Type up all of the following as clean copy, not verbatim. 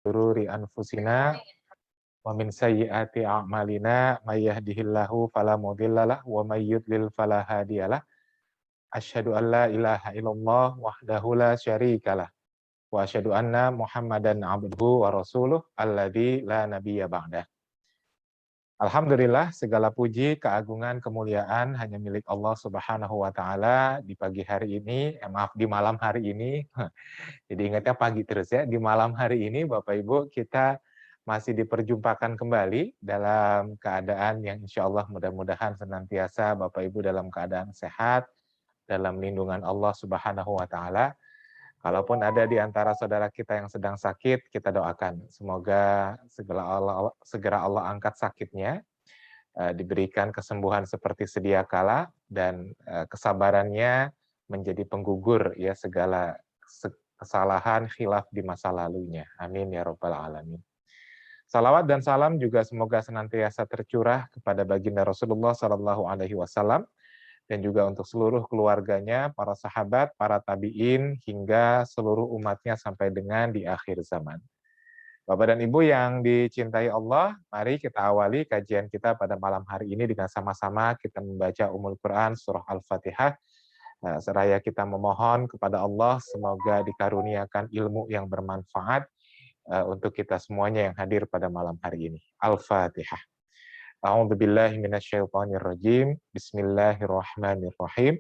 syururi anfusina wa min sayyiati a'malina may yahdihillahu fala mudhillalah wa may yudlil fala hadiyalah. Asyhadu an la ilaha illallah wahdahu la syarikalah wa asyhadu anna Muhammadan abduhu wa rasuluh alladzi la nabiyya ba'dah. Alhamdulillah, segala puji, keagungan, kemuliaan hanya milik Allah Subhanahu wa taala di pagi hari ini, di malam hari ini. Jadi ingatnya pagi terus ya, di malam hari ini Bapak Ibu kita masih diperjumpakan kembali dalam keadaan yang insya Allah mudah-mudahan senantiasa Bapak Ibu dalam keadaan sehat, dalam lindungan Allah Subhanahu wa taala. Kalaupun ada di antara saudara kita yang sedang sakit, kita doakan semoga segera Allah angkat sakitnya, diberikan kesembuhan seperti sedia kala, dan kesabarannya menjadi penggugur ya segala kesalahan khilaf di masa lalunya. Amin ya rabbal alamin. Salawat dan salam juga semoga senantiasa tercurah kepada baginda Rasulullah Sallallahu Alaihi Wasallam dan juga untuk seluruh keluarganya, para sahabat, para tabi'in, hingga seluruh umatnya sampai dengan di akhir zaman. Bapak dan Ibu yang dicintai Allah, mari kita awali kajian kita pada malam hari ini dengan sama-sama kita membaca Ummul Quran Surah Al-Fatihah. Seraya kita memohon kepada Allah semoga dikaruniakan ilmu yang bermanfaat untuk kita semuanya yang hadir pada malam hari ini. Al-Fatihah. A'udzubillahi minasyaitonirrajim. Bismillahirrahmanirrahim.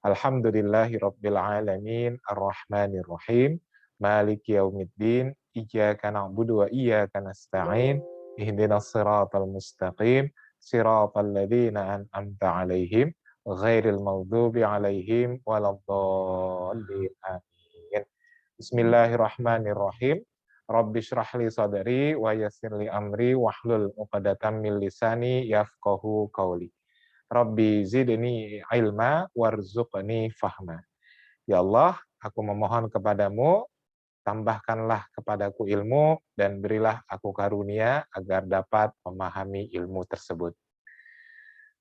Alhamdulillahirabbil alamin arrahmanirrahim. Maliki yaumiddin. Iyyaka na'budu wa iyyaka nasta'in. Ihdinas siratal mustaqim. Siratal ladzina an'amta 'alaihim ghairil maghdubi 'alaihim waladdallin. Amin. Bismillahirrahmanirrahim. Rabbi shrah li sadri wa yassir li amri wahlul 'uqdatam min lisani yafqahu qawli. Rabbi zidni ilma warzuqni fahma. Ya Allah, aku memohon kepadamu, tambahkanlah kepadaku ilmu dan berilah aku karunia agar dapat memahami ilmu tersebut.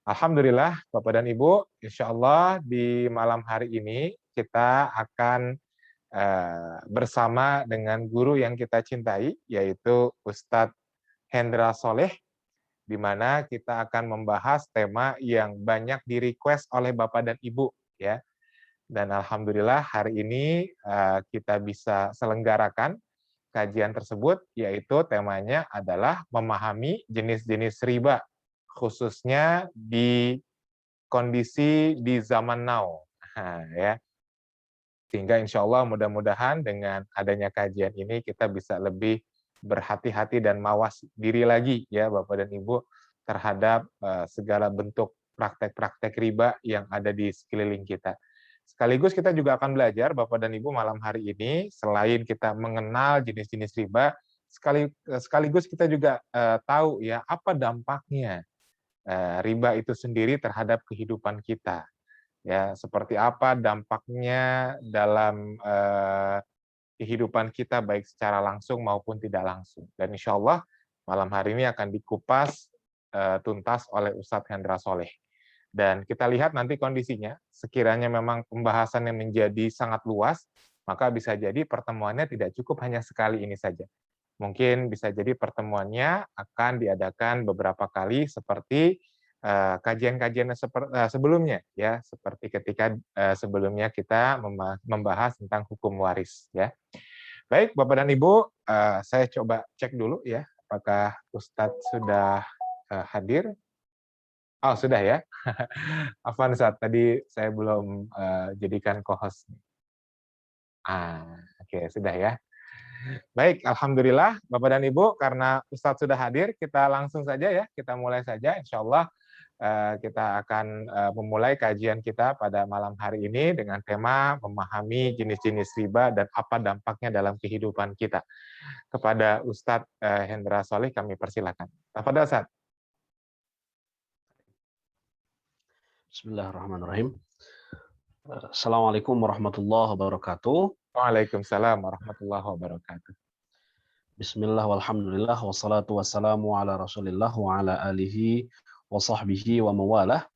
Alhamdulillah, Bapak dan Ibu, insya Allah di malam hari ini kita akan bersama dengan guru yang kita cintai, yaitu Ustadz Hendra Soleh, di mana kita akan membahas tema yang banyak di-request oleh Bapak dan Ibu, ya. Dan alhamdulillah hari ini kita bisa selenggarakan kajian tersebut, yaitu temanya adalah memahami jenis-jenis riba, khususnya di kondisi di zaman now, ya. Sehingga insya Allah mudah-mudahan dengan adanya kajian ini kita bisa lebih berhati-hati dan mawas diri lagi ya Bapak dan Ibu terhadap segala bentuk praktek-praktek riba yang ada di sekeliling kita. Sekaligus kita juga akan belajar Bapak dan Ibu malam hari ini, selain kita mengenal jenis-jenis riba, sekaligus kita juga tahu ya apa dampaknya riba itu sendiri terhadap kehidupan kita. Ya, seperti apa dampaknya dalam kehidupan kita baik secara langsung maupun tidak langsung. Dan insya Allah malam hari ini akan dikupas tuntas oleh Ustadz Hendra Soleh. Dan kita lihat nanti kondisinya, sekiranya memang pembahasannya menjadi sangat luas, maka bisa jadi pertemuannya tidak cukup hanya sekali ini saja. Mungkin bisa jadi pertemuannya akan diadakan beberapa kali seperti kajian-kajian sebelumnya ya, seperti ketika sebelumnya kita membahas tentang hukum waris ya. Baik Bapak dan Ibu, saya coba cek dulu ya apakah Ustadz sudah hadir. Oh sudah ya. Afwan Ustadz, tadi saya belum jadikan co-host. Oke, sudah ya. Baik, alhamdulillah Bapak dan Ibu, karena Ustadz sudah hadir, kita langsung saja ya, kita mulai saja. Insya Allah kita akan memulai kajian kita pada malam hari ini dengan tema memahami jenis-jenis riba dan apa dampaknya dalam kehidupan kita. Kepada Ustadz Hendra Soleh kami persilakan. Tafadhol Ustadz. Bismillahirrahmanirrahim. Assalamualaikum warahmatullahi wabarakatuh. Waalaikumsalam warahmatullahi wabarakatuh. Bismillah walhamdulillah wassalatu wassalamu ala rasulillah wa ala alihi wa sahbihi wa mawalah.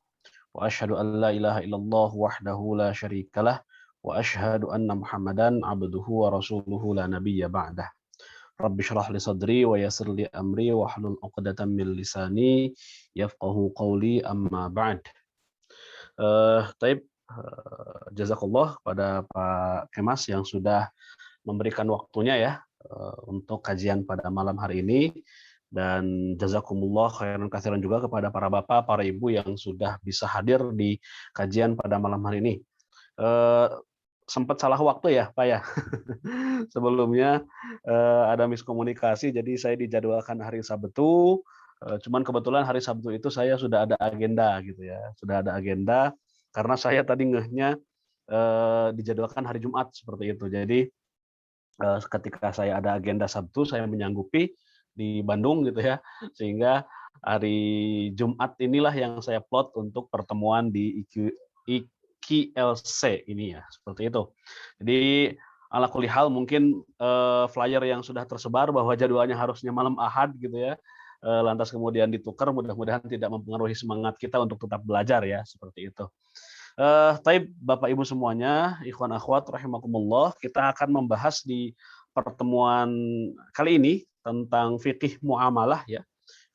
Wa asyhadu an la ilaha illallah wahdahu la syarikalah wa asyhadu anna Muhammadan abduhu wa rasuluhu la nabiyya ba'dah. Rabbi shrah li sadri wa yassir li amri wahlul 'uqdatam min lisani yafqahu qawli amma ba'd. Taib, jazakallah pada Pak Kemas yang sudah memberikan waktunya ya untuk kajian pada malam hari ini, dan jazakumullah khairan katsiran juga kepada para bapak, para ibu yang sudah bisa hadir di kajian pada malam hari ini. Eh, Sempat salah waktu ya, Pak ya. Sebelumnya ada miskomunikasi, jadi saya dijadwalkan hari Sabtu. Cuman kebetulan hari Sabtu itu saya sudah ada agenda gitu ya, sudah ada agenda karena saya tadi ngehnya dijadwalkan hari Jumat seperti itu. Jadi ketika saya ada agenda Sabtu, saya menyanggupi di Bandung gitu ya, sehingga hari Jumat inilah yang saya plot untuk pertemuan di IQLC ini ya, seperti itu. Jadi ala kulli hal mungkin flyer yang sudah tersebar bahwa jadwalnya harusnya malam Ahad gitu ya, lantas kemudian ditukar, mudah-mudahan tidak mempengaruhi semangat kita untuk tetap belajar ya, seperti itu. Taib Bapak Ibu semuanya, ikhwan akhwat rahimakumullah, kita akan membahas di pertemuan kali ini tentang fikih muamalah ya.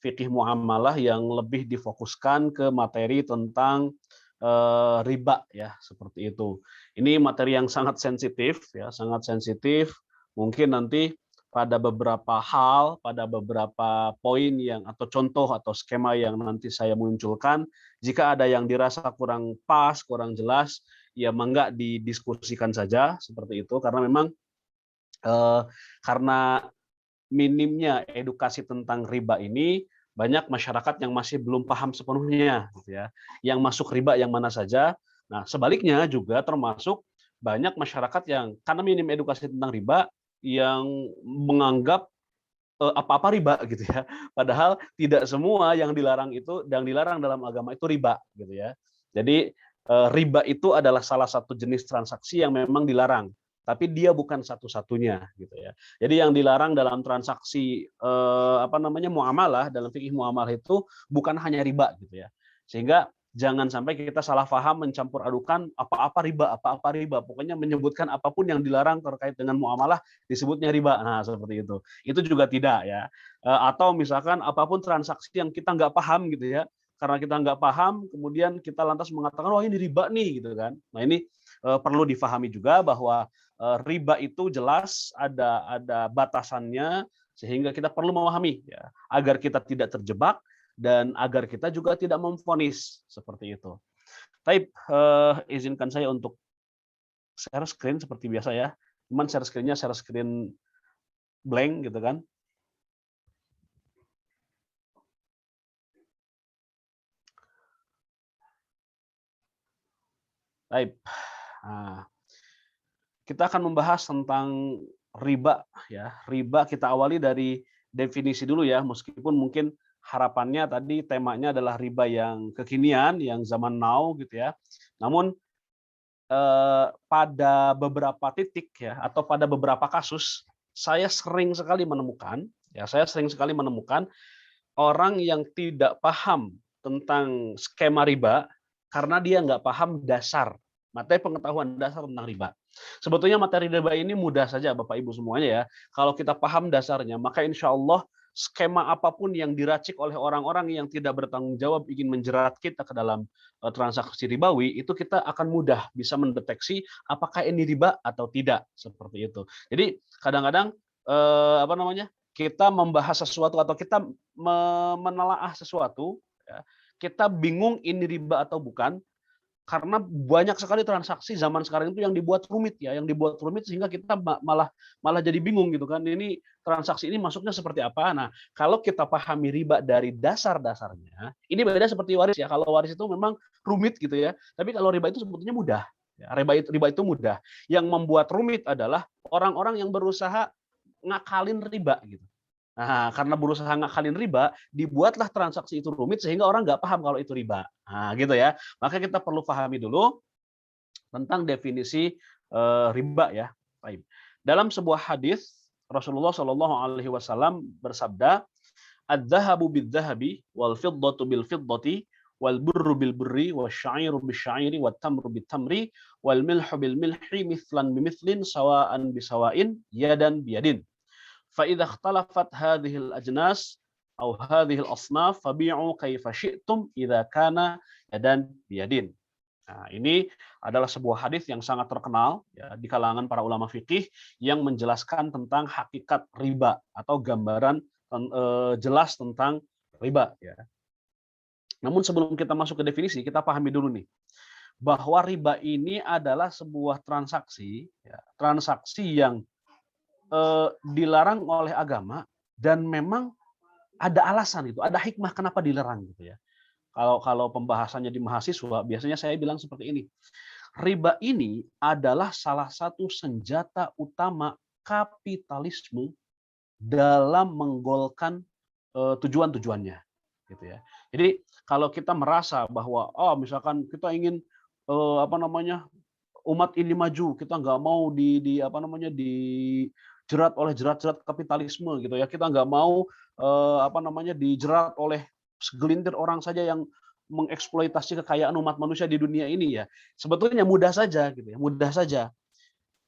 Fikih muamalah yang lebih difokuskan ke materi tentang riba ya, seperti itu. Ini materi yang sangat sensitif ya, sangat sensitif. Mungkin nanti pada beberapa hal, pada beberapa poin yang atau contoh atau skema yang nanti saya munculkan, jika ada yang dirasa kurang pas, kurang jelas, ya mangga didiskusikan saja seperti itu, karena memang karena minimnya edukasi tentang riba ini, banyak masyarakat yang masih belum paham sepenuhnya gitu ya. Yang masuk riba yang mana saja. Nah, sebaliknya juga termasuk banyak masyarakat yang karena minim edukasi tentang riba yang menganggap apa-apa riba gitu ya. Padahal tidak semua yang dilarang itu, yang dilarang dalam agama itu riba gitu ya. Jadi riba itu adalah salah satu jenis transaksi yang memang dilarang, tapi dia bukan satu-satunya gitu ya. Jadi yang dilarang dalam transaksi muamalah, dalam fikih muamalah itu bukan hanya riba gitu ya. Sehingga jangan sampai kita salah paham, mencampur adukan apa-apa riba, apa-apa riba. Pokoknya menyebutkan apapun yang dilarang terkait dengan muamalah disebutnya riba. Nah, seperti itu. Itu juga tidak ya. Atau misalkan apapun transaksi yang kita nggak paham gitu ya. Karena kita nggak paham, kemudian kita lantas mengatakan, wah ini riba nih gitu kan. Nah ini perlu difahami juga bahwa riba itu jelas ada batasannya, sehingga kita perlu memahami ya, agar kita tidak terjebak dan agar kita juga tidak memvonis seperti itu. Taib, izinkan saya untuk share screen seperti biasa ya. Cuman share screen blank gitu kan. Taib. Nah, kita akan membahas tentang riba ya. Riba kita awali dari definisi dulu ya, meskipun mungkin harapannya tadi temanya adalah riba yang kekinian, yang zaman now gitu ya. Namun pada beberapa titik ya, atau pada beberapa kasus, saya sering sekali menemukan orang yang tidak paham tentang skema riba karena dia nggak paham dasar, materi pengetahuan dasar tentang riba. Sebetulnya materi riba ini mudah saja Bapak Ibu semuanya ya. Kalau kita paham dasarnya, maka insya Allah skema apapun yang diracik oleh orang-orang yang tidak bertanggung jawab ingin menjerat kita ke dalam transaksi ribawi, itu kita akan mudah bisa mendeteksi apakah ini riba atau tidak, seperti itu. Jadi kadang-kadang kita membahas sesuatu atau kita menelaah sesuatu, ya, kita bingung ini riba atau bukan, karena banyak sekali transaksi zaman sekarang itu yang dibuat rumit ya, yang dibuat rumit sehingga kita malah jadi bingung gitu kan. Ini transaksi ini masuknya seperti apa? Nah, kalau kita pahami riba dari dasar-dasarnya, ini beda seperti waris ya. Kalau waris itu memang rumit gitu ya. Tapi kalau riba itu sebetulnya mudah. Ya, riba itu mudah. Yang membuat rumit adalah orang-orang yang berusaha ngakalin riba gitu. Nah, karena berusaha ngakalin riba, dibuatlah transaksi itu rumit sehingga orang nggak paham kalau itu riba. Nah, gitu ya. Maka kita perlu pahami dulu tentang definisi riba ya. Baik. Dalam sebuah hadis Rasulullah Shallallahu Alaihi Wasallam bersabda, "Adz-dzahabu bidz-dzahabi, wal fiddatu bil fiddati, wal burru bil burri, wasyairu bisy'airi, wat tamru bit tamri, wal milhu bil milhi, mithlan bimithlin, sawaan bisawain, yadan biyadin." fa idza ikhtalafat hadhil ajnas atau hadhil asnaf fabi'u kaifa syi'tum idza kana yadan biyadin. Nah, ini adalah sebuah hadis yang sangat terkenal ya, di kalangan para ulama fikih yang menjelaskan tentang hakikat riba atau gambaran jelas tentang riba. Ya. Namun sebelum kita masuk ke definisi, kita pahami dulu nih bahwa riba ini adalah sebuah transaksi, ya, transaksi yang dilarang oleh agama dan memang ada alasan itu, ada hikmah kenapa dilarang gitu ya. Kalau pembahasannya di mahasiswa, biasanya saya bilang seperti ini. Riba ini adalah salah satu senjata utama kapitalisme dalam menggolkan tujuan-tujuannya, gitu ya. Jadi kalau kita merasa bahwa misalkan kita ingin apa namanya umat ini maju, kita nggak mau di apa namanya dijerat oleh jerat-jerat kapitalisme gitu ya. Kita nggak mau apa namanya dijerat oleh segelintir orang saja yang mengeksploitasi kekayaan umat manusia di dunia ini ya. Sebetulnya mudah saja gitu ya, mudah saja.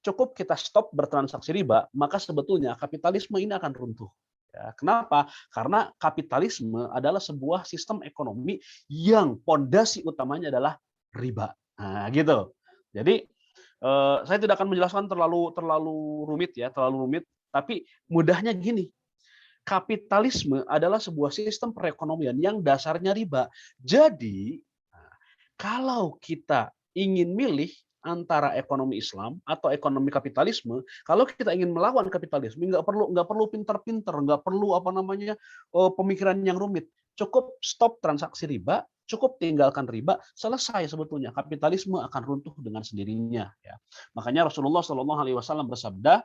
Cukup kita stop bertransaksi riba, maka sebetulnya kapitalisme ini akan runtuh. Ya, kenapa? Karena kapitalisme adalah sebuah sistem ekonomi yang pondasi utamanya adalah riba. Nah, gitu. Jadi saya tidak akan menjelaskan terlalu rumit ya, terlalu rumit. Tapi mudahnya gini, kapitalisme adalah sebuah sistem perekonomian yang dasarnya riba. Jadi, kalau kita ingin milih antara ekonomi Islam atau ekonomi kapitalisme, kalau kita ingin melawan kapitalisme, nggak perlu pinter-pinter, nggak perlu apa namanya pemikiran yang rumit. Cukup stop transaksi riba, cukup tinggalkan riba, selesai sebetulnya kapitalisme akan runtuh dengan sendirinya. Ya. Makanya Rasulullah Shallallahu Alaihi Wasallam bersabda,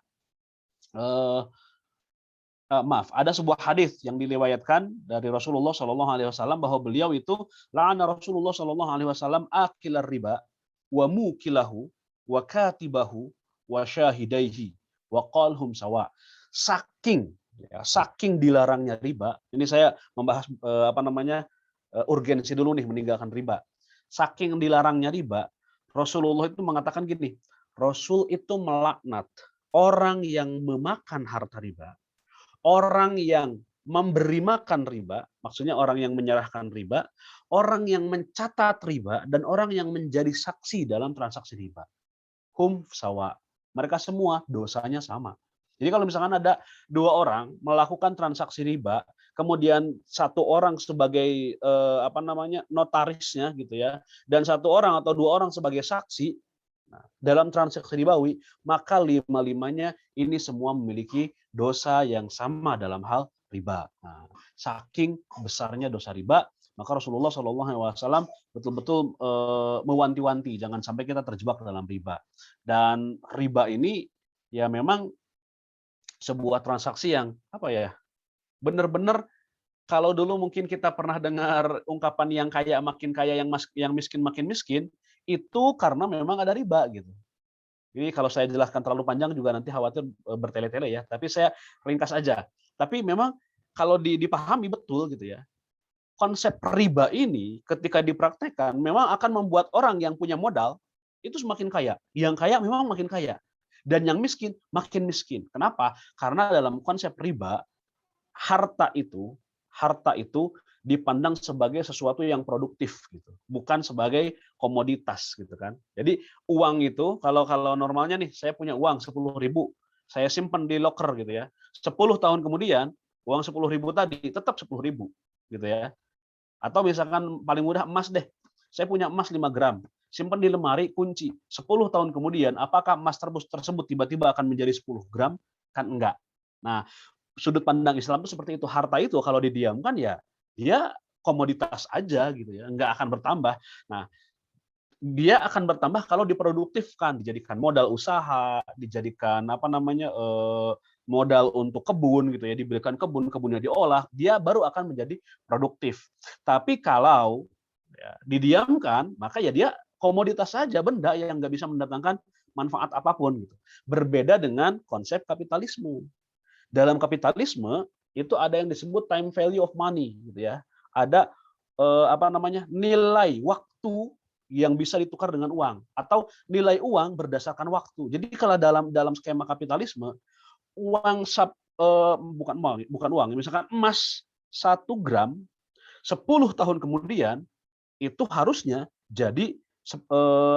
maaf, ada sebuah hadis yang diriwayatkan dari Rasulullah Shallallahu Alaihi Wasallam bahwa beliau itu la'ana Rasulullah Shallallahu Alaihi Wasallam akilar riba wa mukilahu wa katibahu wa syahidaihi wa qalhum sawa. Saking dilarangnya riba. Ini saya membahas apa namanya urgensi dulu nih meninggalkan riba. Saking dilarangnya riba, Rasulullah itu mengatakan gini, Rasul itu melaknat orang yang memakan harta riba, orang yang memberi makan riba, maksudnya orang yang menyerahkan riba, orang yang mencatat riba, dan orang yang menjadi saksi dalam transaksi riba. Hum sawa. Mereka semua dosanya sama. Jadi kalau misalkan ada dua orang melakukan transaksi riba, kemudian satu orang sebagai apa namanya notarisnya gitu ya, dan satu orang atau dua orang sebagai saksi, nah, dalam transaksi ribawi, maka lima-limanya ini semua memiliki dosa yang sama dalam hal riba. Nah, saking besarnya dosa riba, maka Rasulullah Shallallahu Alaihi Wasallam betul-betul mewanti-wanti jangan sampai kita terjebak dalam riba. Dan riba ini ya memang sebuah transaksi yang apa ya, benar-benar kalau dulu mungkin kita pernah dengar ungkapan yang kaya makin kaya, yang miskin makin miskin, itu karena memang ada riba gitu. Ini kalau saya jelaskan terlalu panjang juga nanti khawatir bertele-tele ya, tapi saya ringkas aja. Tapi memang kalau dipahami betul gitu ya, konsep riba ini ketika dipraktekkan memang akan membuat orang yang punya modal itu semakin kaya. Yang kaya memang makin kaya. Dan yang miskin makin miskin. Kenapa? Karena dalam konsep riba, harta itu dipandang sebagai sesuatu yang produktif gitu, bukan sebagai komoditas gitu kan. Jadi uang itu kalau normalnya nih saya punya uang 10.000, saya simpan di loker gitu ya. 10 tahun kemudian uang 10.000 tadi tetap 10.000 gitu ya. Atau misalkan paling mudah emas deh. Saya punya emas 5 gram, simpan di lemari, kunci. 10 tahun kemudian apakah emas tersebut tiba-tiba akan menjadi 10 gram? Kan enggak. Nah, sudut pandang Islam itu seperti itu. Harta itu kalau didiamkan ya dia komoditas aja gitu ya, nggak akan bertambah. Nah, dia akan bertambah kalau diproduktifkan, dijadikan modal usaha, dijadikan apa namanya modal untuk kebun gitu ya, diberikan kebunnya diolah, dia baru akan menjadi produktif. Tapi kalau ya, didiamkan, maka ya dia komoditas saja, benda yang nggak bisa mendatangkan manfaat apapun gitu. Berbeda dengan konsep kapitalisme. Dalam kapitalisme itu ada yang disebut time value of money gitu ya. Ada apa namanya? Nilai waktu yang bisa ditukar dengan uang atau nilai uang berdasarkan waktu. Jadi kalau dalam skema kapitalisme, uang bukan uang, misalkan emas 1 gram 10 tahun kemudian itu harusnya jadi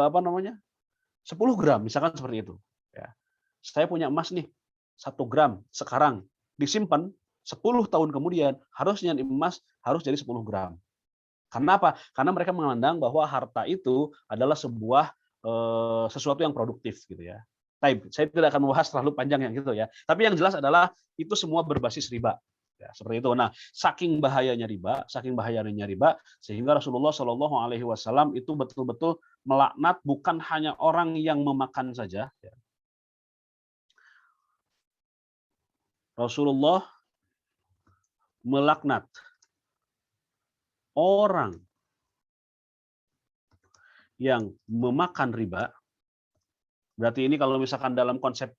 apa namanya 10 gram, misalkan seperti itu. Ya. Saya punya emas nih 1 gram sekarang disimpan 10 tahun kemudian harusnya emas harus jadi 10 gram. Karena apa? Karena mereka memandang bahwa harta itu adalah sebuah sesuatu yang produktif gitu ya. Saya tidak akan membahas terlalu panjang yang gitu ya. Tapi yang jelas adalah itu semua berbasis riba. Ya, seperti itu. Nah, saking bahayanya riba, sehingga Rasulullah Shallallahu Alaihi Wasallam itu betul-betul melaknat bukan hanya orang yang memakan saja. Ya. Rasulullah melaknat orang yang memakan riba. Berarti ini kalau misalkan dalam konsep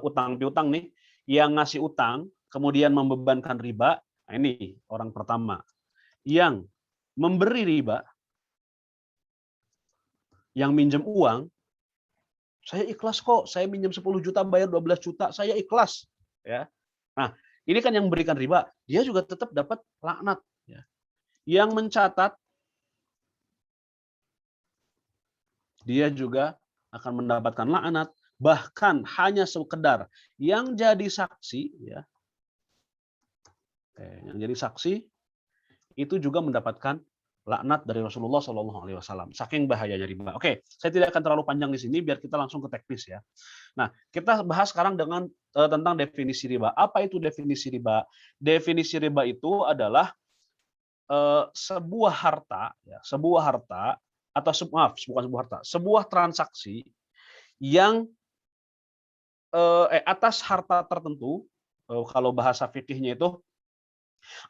utang piutang nih, yang ngasih utang kemudian membebankan riba, nah ini orang pertama. Yang memberi riba, yang minjem uang, saya ikhlas kok, saya minjem 10 juta bayar 12 juta, saya ikhlas, ya. Nah, ini kan yang memberikan riba, dia juga tetap dapat laknat, ya. Yang mencatat, dia juga akan mendapatkan laknat, bahkan hanya sekedar yang jadi saksi, ya, yang jadi saksi itu juga mendapatkan laknat dari Rasulullah Shallallahu Alaihi Wasallam. Saking bahayanya riba. Oke, saya tidak akan terlalu panjang di sini, biar kita langsung ke teknis ya. Nah, kita bahas sekarang dengan tentang definisi riba. Apa itu definisi riba? Definisi riba itu adalah sebuah harta, ya, atau bukan sebuah harta, sebuah transaksi yang atas harta tertentu, kalau bahasa fikihnya itu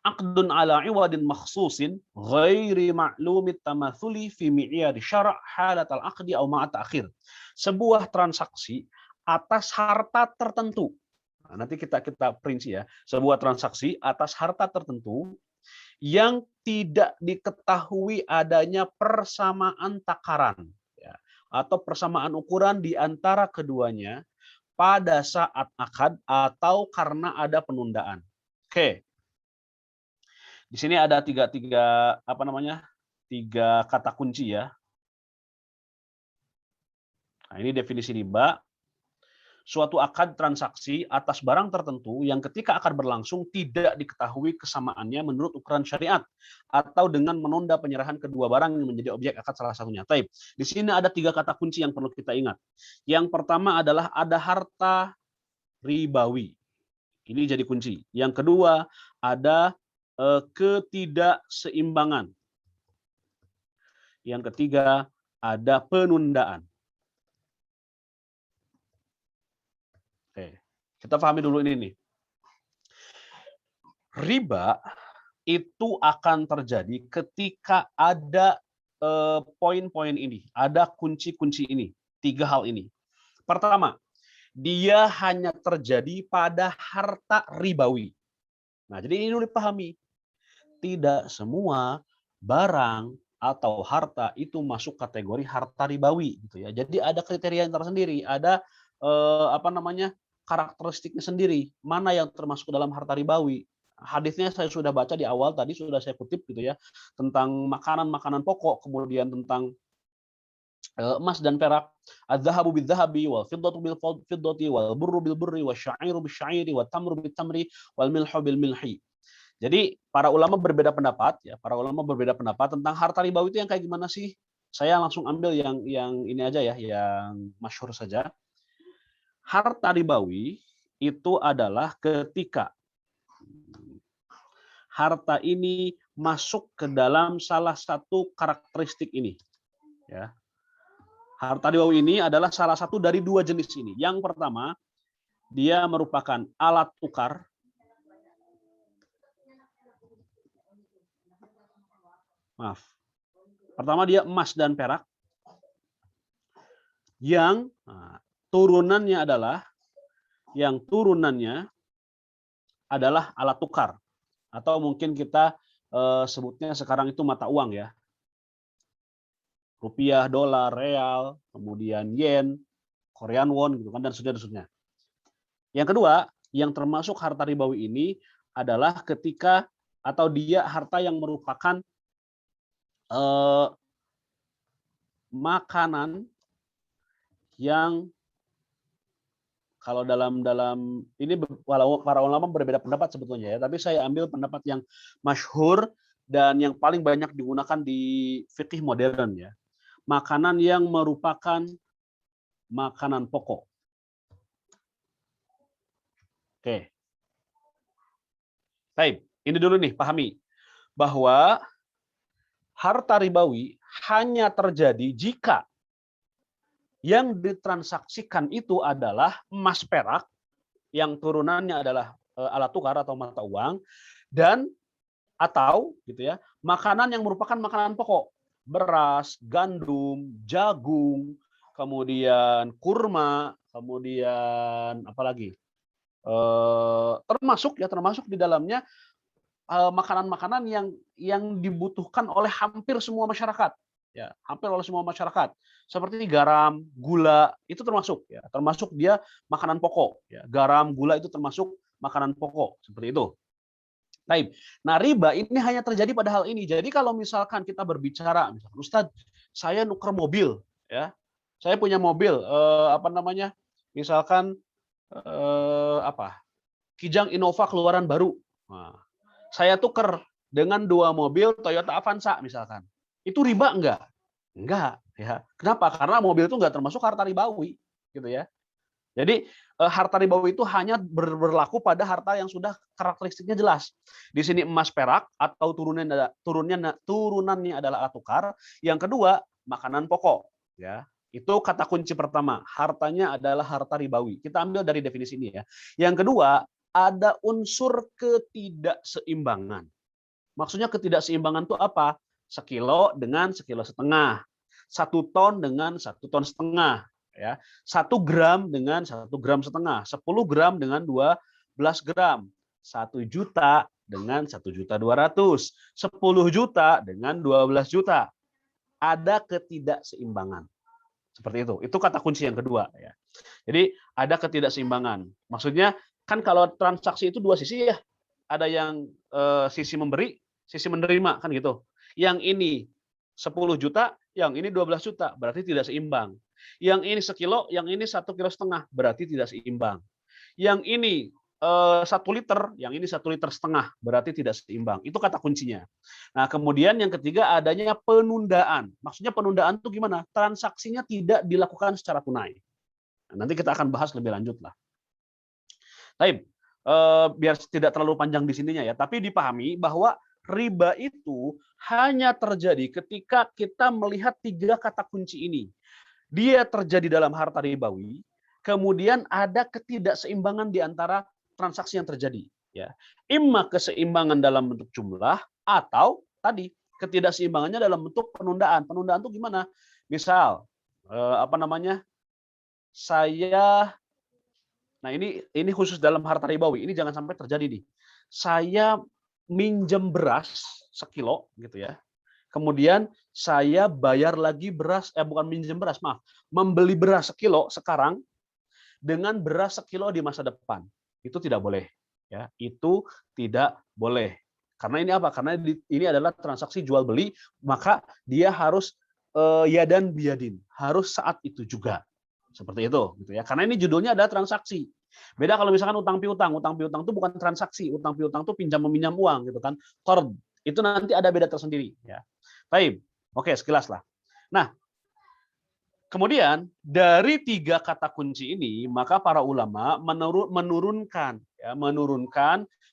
aqdun ala iwadin makhsusin ghairi ma'lumit tamathuli fi mi'yar syara' halat al-aqdi au ma'a ta'khir. Sebuah transaksi atas harta tertentu. Nah, nanti kita perinci ya. Sebuah transaksi atas harta tertentu yang tidak diketahui adanya persamaan takaran, ya, atau persamaan ukuran di antara keduanya pada saat akad atau karena ada penundaan. Oke. Di sini ada tiga kata kunci ya. Nah, ini definisi riba. Suatu akad transaksi atas barang tertentu yang ketika akad berlangsung tidak diketahui kesamaannya menurut ukuran syariat atau dengan menunda penyerahan kedua barang yang menjadi objek akad salah satunya. Taib. Di sini ada 3 kata kunci yang perlu kita ingat. Yang pertama adalah ada harta ribawi. Ini jadi kunci. Yang kedua ada ketidakseimbangan. Yang ketiga ada penundaan. Oke, kita pahami dulu ini nih. Riba itu akan terjadi ketika ada poin-poin ini, ada kunci-kunci ini, 3 hal ini. Pertama, dia hanya terjadi pada harta ribawi. Nah, jadi ini dulu dipahami. Tidak semua barang atau harta itu masuk kategori harta ribawi gitu ya. Jadi ada kriteria yang tersendiri, ada karakteristiknya sendiri, mana yang termasuk ke dalam harta ribawi. Hadisnya saya sudah baca di awal tadi, sudah saya kutip gitu ya, tentang makanan-makanan pokok, kemudian tentang emas dan perak, adz-dzahabu bidz-dzahabi wal fiddatu bil fiddati wal burru bil burri wasya'iru bisya'iri wat tamru bit tamri wal milhu bil milhi. Jadi para ulama berbeda pendapat ya, tentang harta ribawi itu yang kayak gimana sih? Saya langsung ambil yang ini aja ya, yang masyhur saja. Harta ribawi itu adalah ketika harta ini masuk ke dalam salah satu karakteristik ini. Ya. Harta ribawi ini adalah salah satu dari 2 jenis ini. Yang pertama, dia merupakan alat tukar. Pertama dia emas dan perak. Yang turunannya adalah alat tukar, atau mungkin kita sebutnya sekarang itu mata uang ya. Rupiah, dolar, real, kemudian yen, Korean won gitu kan, dan seterusnya. Yang kedua, yang termasuk harta ribawi ini adalah ketika atau dia harta yang merupakan eh, makanan yang kalau dalam dalam ini walau para ulama berbeda pendapat sebetulnya ya, tapi saya ambil pendapat yang masyhur dan yang paling banyak digunakan di fikih modern ya. Makanan yang merupakan makanan pokok. Oke. Baik, ini dulu nih pahami bahwa harta ribawi hanya terjadi jika yang ditransaksikan itu adalah emas perak yang turunannya adalah alat tukar atau mata uang dan atau gitu ya, makanan yang merupakan makanan pokok, beras, gandum, jagung, kemudian kurma, kemudian apalagi termasuk di dalamnya makanan-makanan yang dibutuhkan oleh hampir semua masyarakat, ya, hampir oleh semua masyarakat. Seperti garam, gula, itu termasuk ya, termasuk dia makanan pokok, ya. Garam, gula itu termasuk makanan pokok, seperti itu. Baik. Nah, riba ini hanya terjadi pada hal ini. Jadi kalau misalkan kita berbicara, misalkan, Ustadz, saya nuker mobil, ya. Saya punya mobil, misalkan Kijang Innova keluaran baru. Nah, saya tuker dengan 2 mobil Toyota Avanza misalkan. Itu riba enggak? Enggak, ya. Kenapa? Karena mobil itu enggak termasuk harta ribawi, gitu ya. Jadi harta ribawi itu hanya berlaku pada harta yang sudah karakteristiknya jelas. Di sini emas perak atau turunannya adalah alat tukar. Yang kedua, makanan pokok, ya. Itu kata kunci pertama, hartanya adalah harta ribawi. Kita ambil dari definisi ini ya. Yang kedua, ada unsur ketidakseimbangan. Maksudnya ketidakseimbangan itu apa? Sekilo dengan sekilo setengah, 1 ton dengan 1,5 ton, ya, 1 gram dengan 1,5 gram, 10 gram dengan 12 gram, 1 juta dengan 1.200.000, 10 juta dengan 12 juta. Ada ketidakseimbangan. Seperti itu. Itu kata kunci yang kedua. Ya. Jadi ada ketidakseimbangan. Maksudnya kan kalau transaksi itu 2 sisi ya. Ada yang sisi memberi, sisi menerima kan gitu. Yang ini 10 juta, yang ini 12 juta, berarti tidak seimbang. Yang ini sekilo, yang ini 1,5 kilo, berarti tidak seimbang. Yang ini 1 liter, yang ini 1,5 liter, berarti tidak seimbang. Itu kata kuncinya. Nah, kemudian yang ketiga adanya penundaan. Maksudnya penundaan itu gimana? Transaksinya tidak dilakukan secara tunai. Nah, nanti kita akan bahas lebih lanjut lah. Baik, biar tidak terlalu panjang di sininya ya, tapi dipahami bahwa riba itu hanya terjadi ketika kita melihat 3 kata kunci ini. Dia terjadi dalam harta ribawi, kemudian ada ketidakseimbangan di antara transaksi yang terjadi. Ya, imma keseimbangan dalam bentuk jumlah atau tadi ketidakseimbangannya dalam bentuk penundaan. Penundaan itu gimana? Misal, saya, nah ini khusus dalam harta ribawi. Ini jangan sampai terjadi nih. Saya minjem beras sekilo gitu ya. Kemudian saya bayar lagi beras, bukan minjem beras, maaf, membeli beras sekilo sekarang dengan beras sekilo di masa depan. Itu tidak boleh. Ya, itu tidak boleh. Karena ini apa? Karena ini adalah transaksi jual beli, maka dia harus yadan biadin, harus saat itu juga. Seperti itu, gitu ya. Karena ini judulnya adalah transaksi. Beda kalau misalkan utang piutang. Utang piutang itu bukan transaksi. Utang piutang itu pinjam meminjam uang, gitu kan. Qard. Itu nanti ada beda tersendiri, ya. Baik, oke, sekilas lah. Nah, kemudian dari 3 kata kunci ini, maka para ulama menurunkan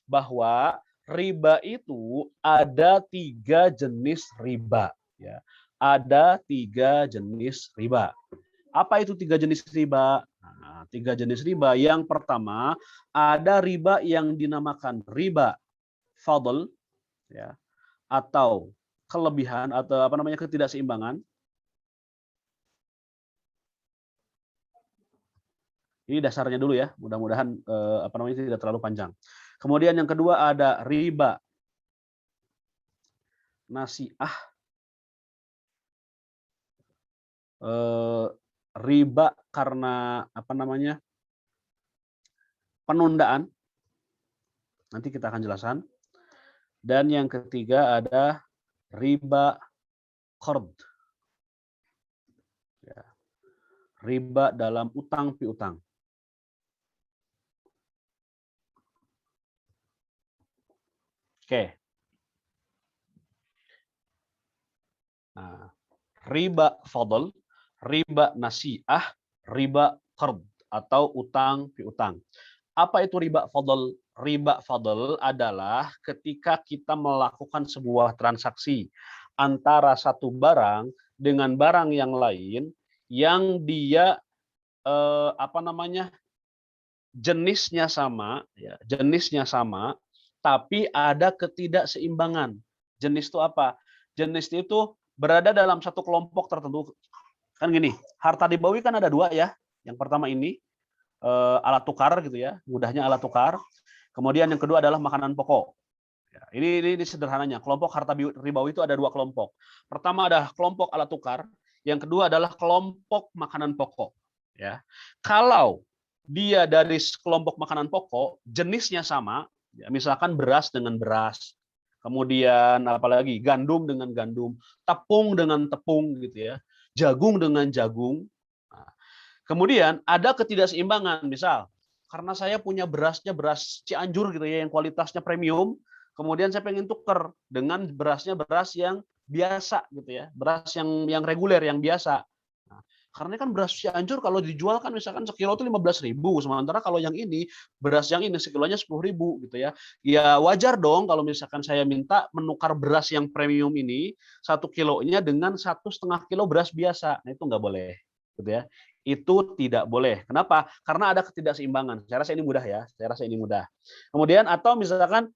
bahwa riba itu ada 3 jenis riba. Ya, ada 3 jenis riba. Apa itu 3 jenis riba? Nah, 3 jenis riba. Yang pertama, ada riba yang dinamakan riba fadl, ya, atau kelebihan atau ketidakseimbangan. Ini dasarnya dulu ya, mudah-mudahan tidak terlalu panjang. Kemudian yang kedua ada riba nasiah, riba karena penundaan. Nanti kita akan jelaskan. Dan yang ketiga ada riba qard. Ya. Riba dalam utang piutang. Oke. Nah, riba fadl, riba nasi'ah, riba qard atau utang piutang. Apa itu riba fadl? Riba fadl adalah ketika kita melakukan sebuah transaksi antara satu barang dengan barang yang lain yang dia jenisnya sama, ya, jenisnya sama, tapi ada ketidakseimbangan. Jenis itu apa? Jenis itu berada dalam satu kelompok tertentu. Kan gini, harta ribawi kan ada dua ya. Yang pertama ini alat tukar gitu ya, mudahnya alat tukar. Kemudian yang kedua adalah makanan pokok. Ya, ini sederhananya. Kelompok harta ribawi itu ada dua kelompok. Pertama adalah kelompok alat tukar, yang kedua adalah kelompok makanan pokok. Ya, kalau dia dari kelompok makanan pokok, jenisnya sama, ya, misalkan beras dengan beras, kemudian apalagi gandum dengan gandum, tepung dengan tepung gitu ya, jagung dengan jagung. Nah, kemudian ada ketidakseimbangan, misal karena saya punya berasnya beras Cianjur gitu ya, yang kualitasnya premium, kemudian saya pengen tuker dengan berasnya beras yang biasa gitu ya, beras yang reguler, yang biasa. Nah, karena kan beras Cianjur kalau dijual kan misalkan sekilo itu 15.000, sementara kalau yang ini beras yang ini sekilonya 10.000 gitu ya. Ya wajar dong kalau misalkan saya minta menukar beras yang premium ini 1 kilonya dengan 1,5 kilo beras biasa. Nah itu nggak boleh gitu ya. Itu tidak boleh. Kenapa? Karena ada ketidakseimbangan. Saya rasa ini mudah ya. Saya rasa ini mudah. Kemudian atau misalkan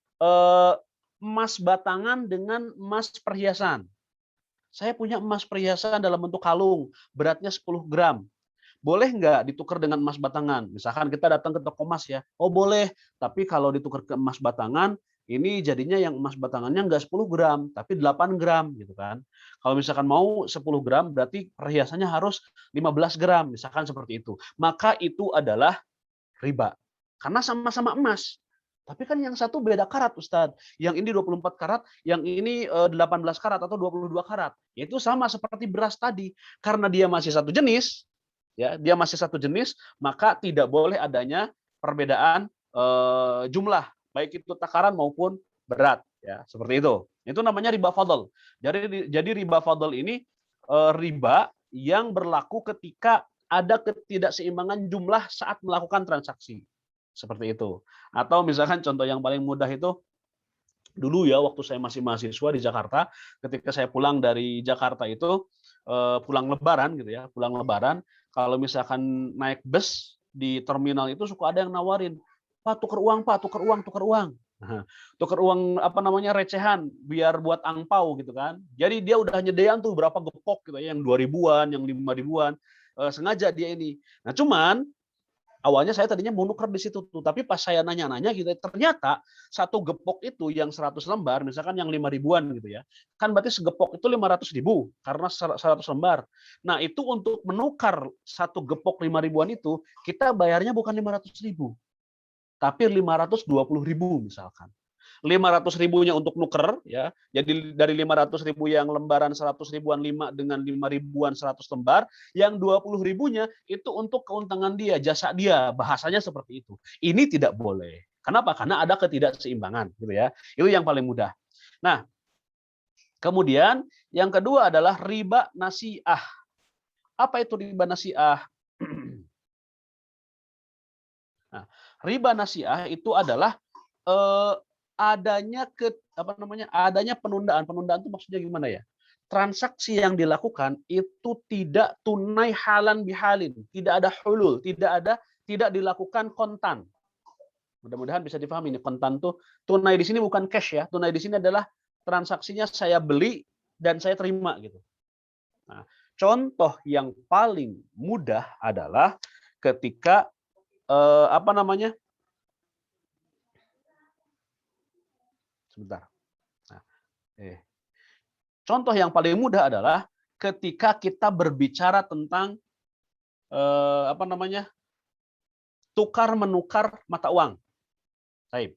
emas batangan dengan emas perhiasan. Saya punya emas perhiasan dalam bentuk kalung, beratnya 10 gram. Boleh nggak ditukar dengan emas batangan? Misalkan kita datang ke toko emas ya. Oh boleh, tapi kalau ditukar ke emas batangan, ini jadinya yang emas batangannya nggak 10 gram, tapi 8 gram gitu kan. Kalau misalkan mau 10 gram, berarti perhiasannya harus 15 gram, misalkan seperti itu. Maka itu adalah riba. Karena sama-sama emas. Tapi kan yang satu beda karat, Ustadz. Yang ini 24 karat, yang ini 18 karat atau 22 karat. Itu sama seperti beras tadi. Karena dia masih satu jenis, ya, dia masih satu jenis, maka tidak boleh adanya perbedaan jumlah, baik itu takaran maupun berat, ya, seperti itu. Itu namanya riba fadl. Jadi riba fadl ini riba yang berlaku ketika ada ketidakseimbangan jumlah saat melakukan transaksi. Seperti itu. Atau misalkan contoh yang paling mudah itu dulu ya waktu saya masih mahasiswa di Jakarta, ketika saya pulang dari Jakarta itu pulang lebaran gitu ya, pulang lebaran, kalau misalkan naik bus di terminal itu suka ada yang nawarin, "Pak, tukar uang, Pak, tukar uang, tukar uang." Nah, tukar uang apa namanya recehan biar buat angpau gitu kan. Jadi dia udah nyediain tuh berapa gepok gitu ya, yang 2.000-an, yang 5.000-an, sengaja dia ini. Nah, cuman awalnya saya tadinya mau nuker di situ tuh, tapi pas saya nanya-nanya gitu, ternyata satu gepok itu yang 100 lembar, misalkan yang 5.000-an gitu ya, kan berarti segepok itu 500.000 karena 100 lembar. Nah itu untuk menukar satu gepok 5.000-an itu, kita bayarnya bukan 500.000, tapi 520.000 misalkan. 500.000-nya untuk nuker ya. Jadi dari 500.000 yang lembaran 100.000-an 5 dengan 5.000-an 100 lembar, yang 20.000-nya itu untuk keuntungan dia, jasa dia, bahasanya seperti itu. Ini tidak boleh. Kenapa? Karena ada ketidakseimbangan gitu ya. Itu yang paling mudah. Nah, kemudian yang kedua adalah riba nasi'ah. Apa itu riba nasi'ah? Nah, riba nasi'ah itu adalah adanya adanya penundaan. Penundaan itu maksudnya gimana ya? Transaksi yang dilakukan itu tidak tunai halan bihalin, tidak ada hulul, tidak dilakukan kontan. Mudah-mudahan bisa dipahami ini kontan tuh tunai di sini bukan cash ya. Tunai di sini adalah transaksinya saya beli dan saya terima gitu. Nah, contoh yang paling mudah adalah ketika sebentar. Nah, contoh yang paling mudah adalah ketika kita berbicara tentang tukar menukar mata uang. Baik.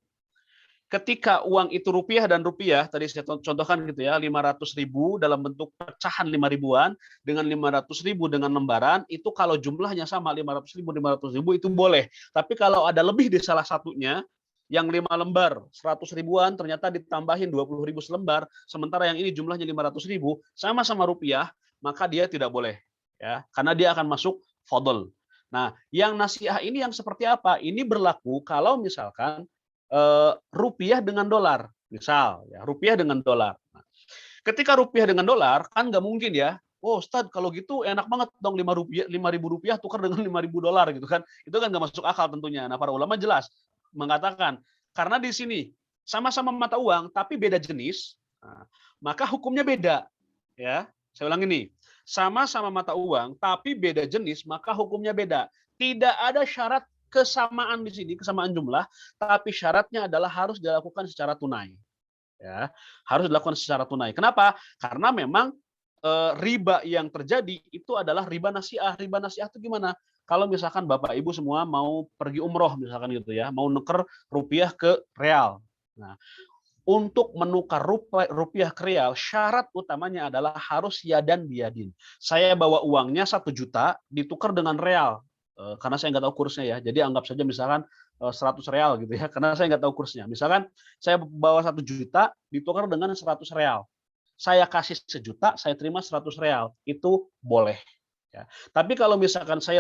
Ketika uang itu rupiah dan rupiah, tadi saya contohkan gitu ya, 500.000 dalam bentuk pecahan 5 ribuan dengan 500.000 dengan lembaran, itu kalau jumlahnya sama 500.000 itu boleh. Tapi kalau ada lebih di salah satunya, yang 5 lembar 100 ribuan ternyata ditambahin 20.000 selembar, sementara yang ini jumlahnya 500.000 sama-sama rupiah, maka dia tidak boleh ya, karena dia akan masuk fadl. Nah, yang nasiah ini yang seperti apa? Ini berlaku kalau misalkan rupiah dengan dolar, misal ya, rupiah dengan dolar. Nah, ketika rupiah dengan dolar kan nggak mungkin ya. Oh, Ustadz, kalau gitu enak banget dong 5.000 rupiah tukar dengan 5.000 dolar gitu kan. Itu kan nggak masuk akal tentunya. Nah, para ulama jelas mengatakan karena di sini sama-sama mata uang tapi beda jenis, nah, maka hukumnya beda. Ya, saya ulang ini. Sama-sama mata uang tapi beda jenis, maka hukumnya beda. Tidak ada syarat kesamaan di sini, kesamaan jumlah, tapi syaratnya adalah harus dilakukan secara tunai. Ya, harus dilakukan secara tunai. Kenapa? Karena memang riba yang terjadi itu adalah riba nasiah. Riba nasiah itu gimana? Kalau misalkan Bapak Ibu semua mau pergi umroh misalkan gitu ya, mau nuker rupiah ke real. Nah, untuk menukar rupiah ke real, syarat utamanya adalah harus yadan biadin. Saya bawa uangnya 1 juta ditukar dengan real. Karena saya nggak tahu kursnya ya. Jadi anggap saja misalkan 100 real gitu ya. Karena saya nggak tahu kursnya. Misalkan saya bawa 1 juta ditukar dengan 100 real. Saya kasih 1 juta, saya terima 100 real. Itu boleh. Ya. Tapi kalau misalkan saya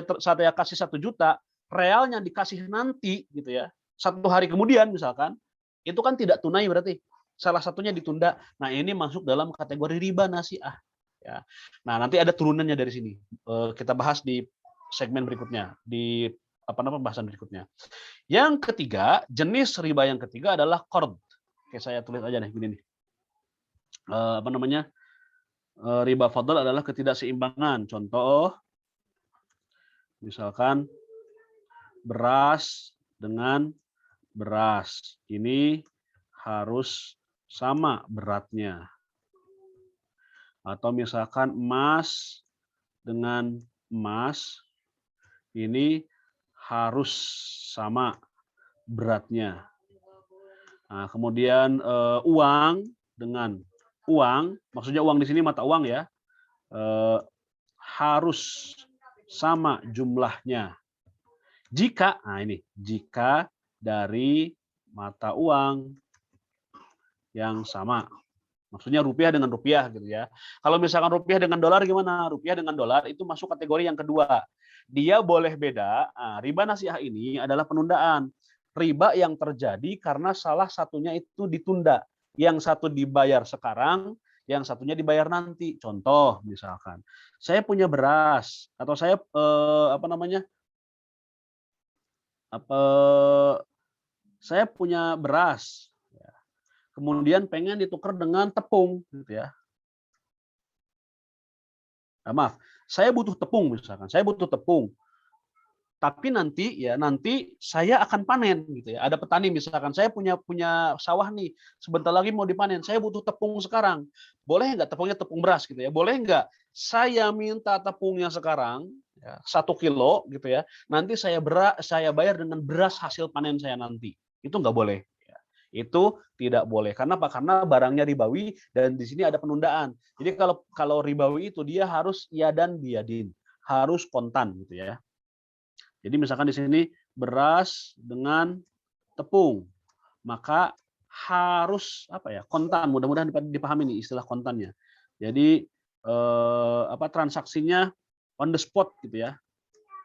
kasih 1 juta, realnya dikasih nanti gitu ya. 1 hari kemudian misalkan, itu kan tidak tunai berarti. Salah satunya ditunda. Nah, ini masuk dalam kategori riba nasiah. Ya. Nah, nanti ada turunannya dari sini. Kita bahas di segmen berikutnya, di pembahasan berikutnya. Yang ketiga, jenis riba yang ketiga adalah qard. Oke, saya tulis aja nih gini nih. Riba fadl adalah ketidakseimbangan. Contoh, misalkan beras dengan beras. Ini harus sama beratnya. Atau misalkan emas dengan emas, ini harus sama beratnya. Nah, kemudian uang dengan uang, maksudnya uang di sini mata uang ya, harus sama jumlahnya. Jika, nah ini, jika dari mata uang yang sama. Maksudnya rupiah dengan rupiah gitu ya. Kalau misalkan rupiah dengan dolar gimana? Rupiah dengan dolar itu masuk kategori yang kedua. Dia boleh beda. Nah, riba nasiah ini adalah penundaan. Riba yang terjadi karena salah satunya itu ditunda. Yang satu dibayar sekarang, yang satunya dibayar nanti. Contoh misalkan, saya punya beras atau saya saya punya beras. Kemudian pengen ditukar dengan tepung gitu ya. Nah, maaf, saya butuh tepung misalkan, saya butuh tepung. Tapi nanti saya akan panen gitu ya. Ada petani misalkan, saya punya sawah nih, sebentar lagi mau dipanen, saya butuh tepung sekarang. Boleh nggak tepungnya tepung beras gitu ya? Boleh nggak saya minta tepungnya sekarang ya, 1 kilo gitu ya. Nanti saya bayar dengan beras hasil panen saya nanti. Itu nggak boleh. Itu tidak boleh. Karena apa? Karena barangnya ribawi dan di sini ada penundaan. Jadi kalau ribawi itu dia harus yadan biadin, harus kontan gitu ya. Jadi misalkan di sini beras dengan tepung, maka harus kontan. Mudah-mudahan dipahami nih istilah kontannya. Jadi transaksinya on the spot gitu ya.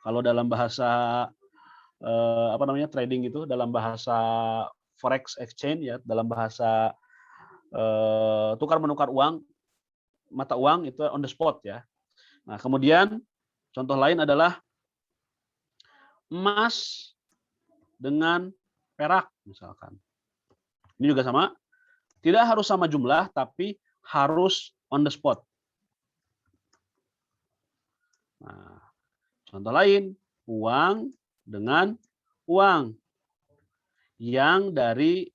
Kalau dalam bahasa trading itu, dalam bahasa forex exchange ya, dalam bahasa tukar menukar uang, mata uang itu on the spot ya. Nah, kemudian contoh lain adalah emas dengan perak misalkan. Ini juga sama, tidak harus sama jumlah tapi harus on the spot. Nah, contoh lain, uang dengan uang yang dari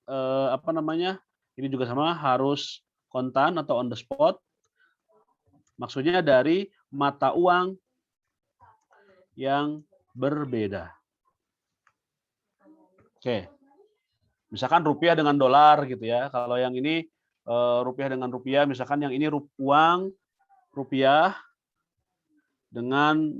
ini juga sama, harus kontan atau on the spot. Maksudnya dari mata uang yang berbeda. Oke. Misalkan rupiah dengan dolar gitu ya. Kalau yang ini rupiah dengan rupiah, misalkan yang ini uang rupiah dengan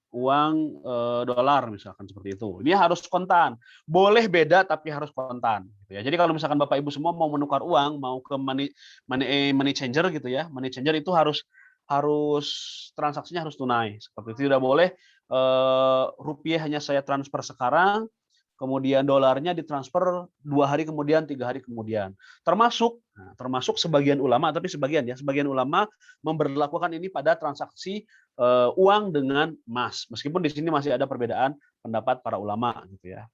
uang dolar misalkan seperti itu. Ini harus kontan. Boleh beda tapi harus kontan gitu ya. Jadi kalau misalkan Bapak Ibu semua mau menukar uang, mau ke money changer gitu ya. Money changer itu harus harus transaksinya harus tunai. Seperti itu tidak boleh rupiah hanya saya transfer sekarang, kemudian dolarnya ditransfer 2 hari kemudian, 3 hari kemudian. Termasuk sebagian ulama, tapi sebagian ulama memberlakukan ini pada transaksi uang dengan emas. Meskipun di sini masih ada perbedaan pendapat para ulama gitu ya.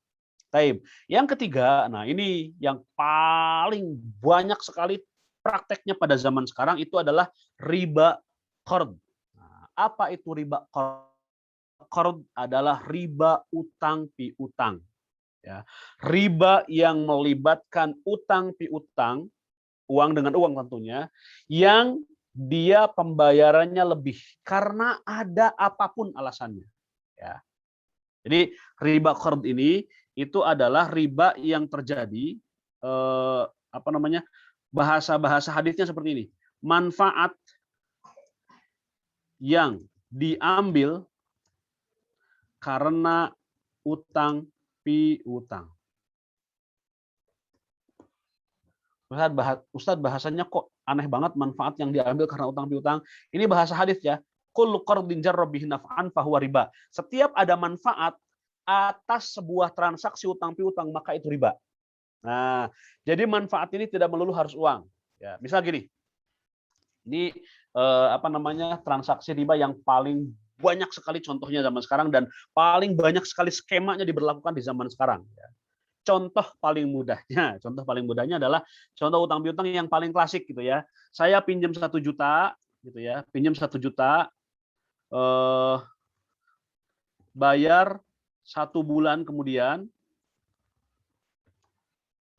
Taib. Yang ketiga, nah ini yang paling banyak sekali prakteknya pada zaman sekarang itu adalah riba qard. Nah, apa itu riba qard? Qard adalah riba utang piutang. Ya, riba yang melibatkan utang piutang, uang dengan uang tentunya, yang dia pembayarannya lebih karena ada apapun alasannya. Ya. Jadi riba qard ini itu adalah riba yang terjadi apa namanya bahasa hadisnya seperti ini. Manfaat yang diambil karena utang piutang. Ustadz bahasanya kok aneh banget, manfaat yang diambil karena utang piutang. Ini bahasa hadis ya. Kullu qardin jarra bihi naf'an fahuwa riba. Setiap ada manfaat atas sebuah transaksi utang piutang maka itu riba. Nah, jadi manfaat ini tidak melulu harus uang. Ya, misal gini. Ini apa namanya transaksi riba yang paling banyak sekali contohnya zaman sekarang dan paling banyak sekali skemanya diberlakukan di zaman sekarang. Ya. Contoh paling mudahnya adalah contoh utang piutang yang paling klasik gitu ya. Saya pinjam 1 juta gitu ya, pinjam 1 juta, bayar 1 bulan kemudian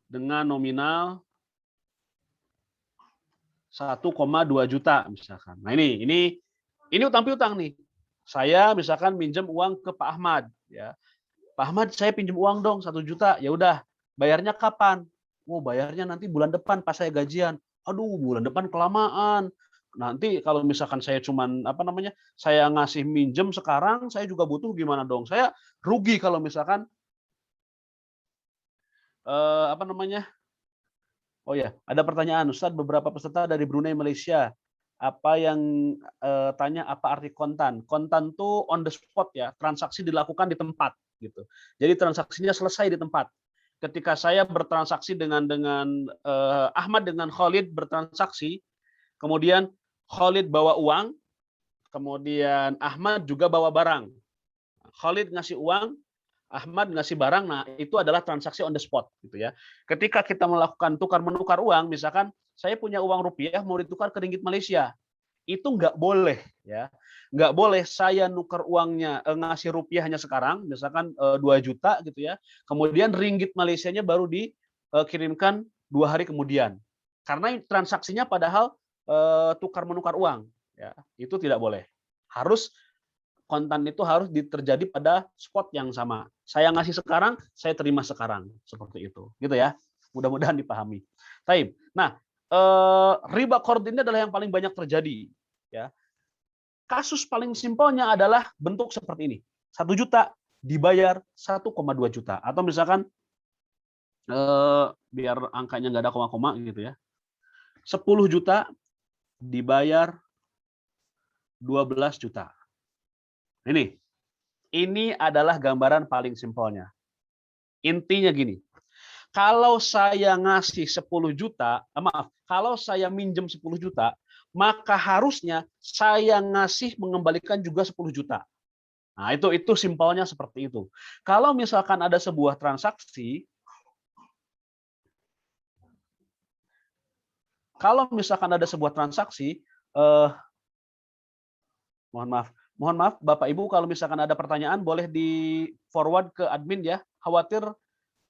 dengan nominal 1,2 juta misalkan. Nah ini utang piutang nih. Saya misalkan minjem uang ke Pak Ahmad ya. Pak Ahmad, saya pinjam uang dong 1 juta. Ya udah, bayarnya kapan? Oh, bayarnya nanti bulan depan pas saya gajian. Aduh, bulan depan kelamaan. Nanti kalau misalkan saya cuman apa namanya, saya ngasih minjem sekarang, saya juga butuh gimana dong? Saya rugi kalau misalkan apa namanya? Oh ya, ada pertanyaan, Ustadz, beberapa peserta dari Brunei, Malaysia. Apa yang tanya apa arti kontan? Kontan tuh on the spot ya, transaksi dilakukan di tempat gitu. Jadi transaksinya selesai di tempat. Ketika saya bertransaksi dengan Ahmad dengan Khalid bertransaksi, kemudian Khalid bawa uang, kemudian Ahmad juga bawa barang. Khalid ngasih uang, Ahmad ngasih barang, nah itu adalah transaksi on the spot gitu ya. Ketika kita melakukan tukar menukar uang, misalkan saya punya uang rupiah mau ditukar ke ringgit Malaysia, itu nggak boleh ya, nggak boleh saya nukar uangnya ngasih rupiahnya sekarang, misalkan 2 juta gitu ya, kemudian ringgit Malaysianya baru dikirimkan 2 hari kemudian, karena transaksinya padahal tukar menukar uang, ya itu tidak boleh. Harus kontan itu harus terjadi pada spot yang sama. Saya ngasih sekarang, saya terima sekarang, seperti itu, gitu ya. Mudah-mudahan dipahami. Taib. Nah, riba qard ini adalah yang paling banyak terjadi. Ya. Kasus paling simpelnya adalah bentuk seperti ini. 1 juta dibayar 1,2 juta. Atau misalkan, biar angkanya nggak ada koma-koma gitu ya. 10 juta dibayar 12 juta. Ini adalah gambaran paling simpelnya. Intinya gini, kalau saya ngasih 10 juta, kalau saya minjem 10 juta, maka harusnya saya ngasih mengembalikan juga 10 juta. Nah, itu simpelnya seperti itu. Kalau misalkan ada sebuah transaksi, mohon maaf Bapak Ibu kalau misalkan ada pertanyaan boleh di forward ke admin ya. Khawatir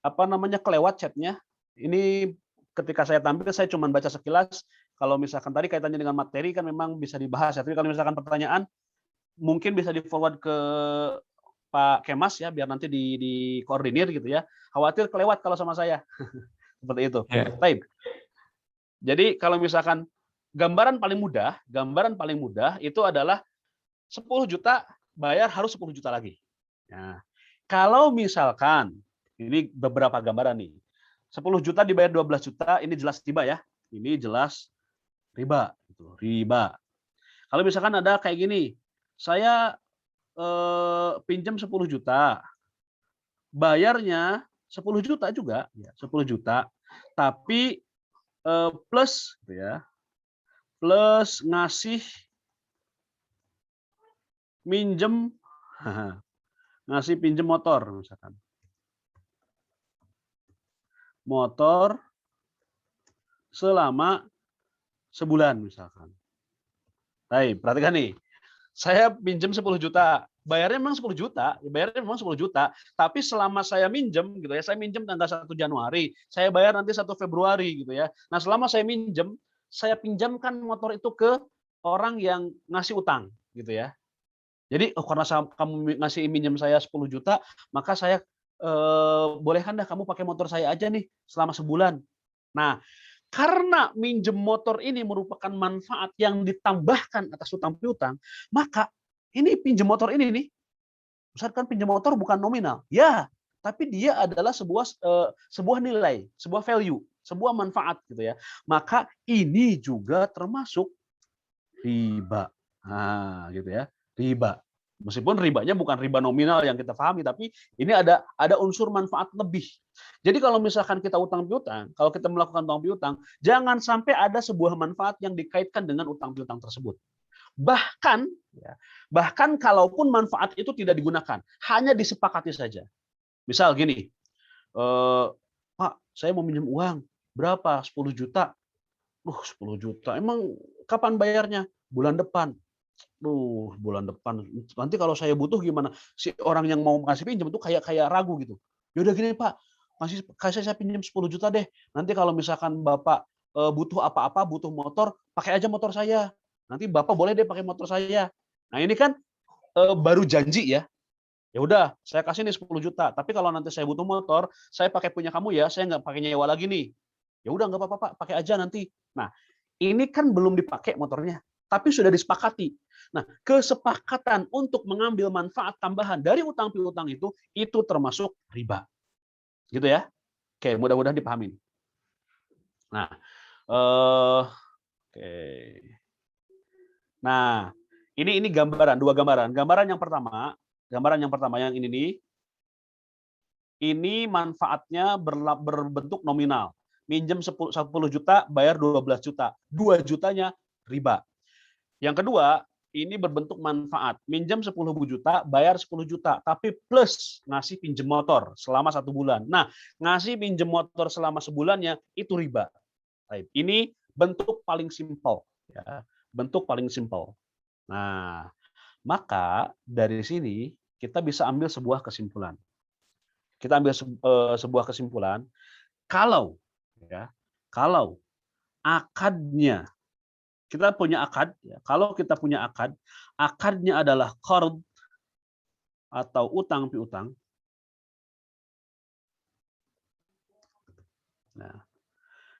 apa namanya kelewat chatnya. Ini ketika saya tampil saya cuma baca sekilas. Kalau misalkan tadi kaitannya dengan materi kan memang bisa dibahas ya. Tapi kalau misalkan pertanyaan mungkin bisa di forward ke Pak Kemas ya, biar nanti dikoordinir gitu ya. Khawatir kelewat kalau sama saya. Seperti itu. Ya. Baik. Jadi kalau misalkan gambaran paling mudah itu adalah 10 juta bayar harus 10 juta lagi. Nah, kalau misalkan ini beberapa gambaran nih. 10 juta dibayar 12 juta, ini jelas riba ya. Ini jelas riba, gitu. Riba. Kalau misalkan ada kayak gini, saya pinjam 10 juta, bayarnya 10 juta juga, ya, 10 juta, tapi plus gitu ya, plus ngasih minjem ngasih pinjem motor misalkan. Motor selama sebulan misalkan. Baik, perhatikan nih. Saya pinjam 10 juta, bayarnya memang 10 juta, bayarnya memang 10 juta, tapi selama saya minjem gitu ya, saya minjem tanggal 1 Januari, saya bayar nanti 1 Februari gitu ya. Nah, selama saya minjem, saya pinjamkan motor itu ke orang yang ngasih utang gitu ya. Jadi, oh karena kamu ngasih minjem saya 10 juta, maka saya bolehkan dah kamu pakai motor saya aja nih selama sebulan. Nah, karena minjem motor ini merupakan manfaat yang ditambahkan atas utang piutang, maka ini pinjam motor ini nih, misalkan pinjam motor bukan nominal, ya, tapi dia adalah sebuah nilai, sebuah value, sebuah manfaat gitu ya. Maka ini juga termasuk riba. Nah, gitu ya, riba. Meskipun ribanya bukan riba nominal yang kita pahami, tapi ini ada unsur manfaat lebih. Jadi kalau misalkan kita utang piutang, kalau kita melakukan utang piutang, jangan sampai ada sebuah manfaat yang dikaitkan dengan utang piutang tersebut. Bahkan, ya, bahkan kalaupun manfaat itu tidak digunakan, hanya disepakati saja. Misal gini, Pak, saya mau minjem uang, berapa? 10 juta. 10 juta. Emang kapan bayarnya? Bulan depan. Bulan depan. Nanti kalau saya butuh gimana? Si orang yang mau ngasih pinjam itu kayak ragu gitu. Ya udah gini Pak, kasih saya pinjam 10 juta deh. Nanti kalau misalkan Bapak butuh apa-apa, butuh motor, pakai aja motor saya. Nanti Bapak boleh deh pakai motor saya. Nah, ini kan baru janji ya. Ya udah, saya kasih nih 10 juta. Tapi kalau nanti saya butuh motor, saya pakai punya kamu ya, saya nggak pakai nyewa lagi nih. Ya udah nggak apa-apa Pak, pakai aja nanti. Nah, ini kan belum dipakai motornya, tapi sudah disepakati. Nah, kesepakatan untuk mengambil manfaat tambahan dari utang piutang itu termasuk riba. Gitu ya. Oke, mudah-mudahan dipahami. Nah, oke. Nah, ini gambaran, dua gambaran. Gambaran yang pertama yang ini nih, ini manfaatnya berbentuk nominal. Minjem 10 juta, bayar 12 juta. 2 jutanya riba. Yang kedua, ini berbentuk manfaat. Minjem 10 juta, bayar 10 juta. Tapi plus ngasih pinjem motor selama 1 bulan. Nah, ngasih pinjem motor selama sebulannya, itu riba. Ini bentuk paling simpel. Ya. Bentuk paling simpel. Nah, maka dari sini kita bisa ambil sebuah kesimpulan. Kita ambil sebuah kesimpulan, kalau akadnya, kita punya akad, ya, kalau kita punya akad, akadnya adalah qard atau utang piutang. Nah,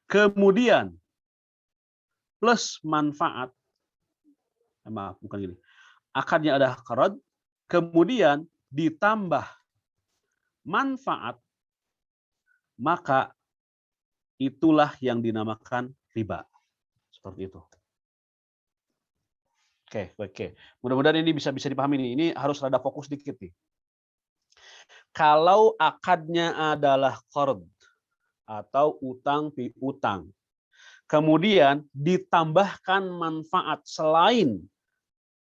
kemudian plus manfaat, maaf bukan gini, akadnya adalah qard, kemudian ditambah manfaat, maka itulah yang dinamakan riba. Seperti itu. Oke. Mudah-mudahan ini bisa dipahami nih. Ini harus rada fokus dikit nih. Kalau akadnya adalah qard atau utang piutang, kemudian ditambahkan manfaat selain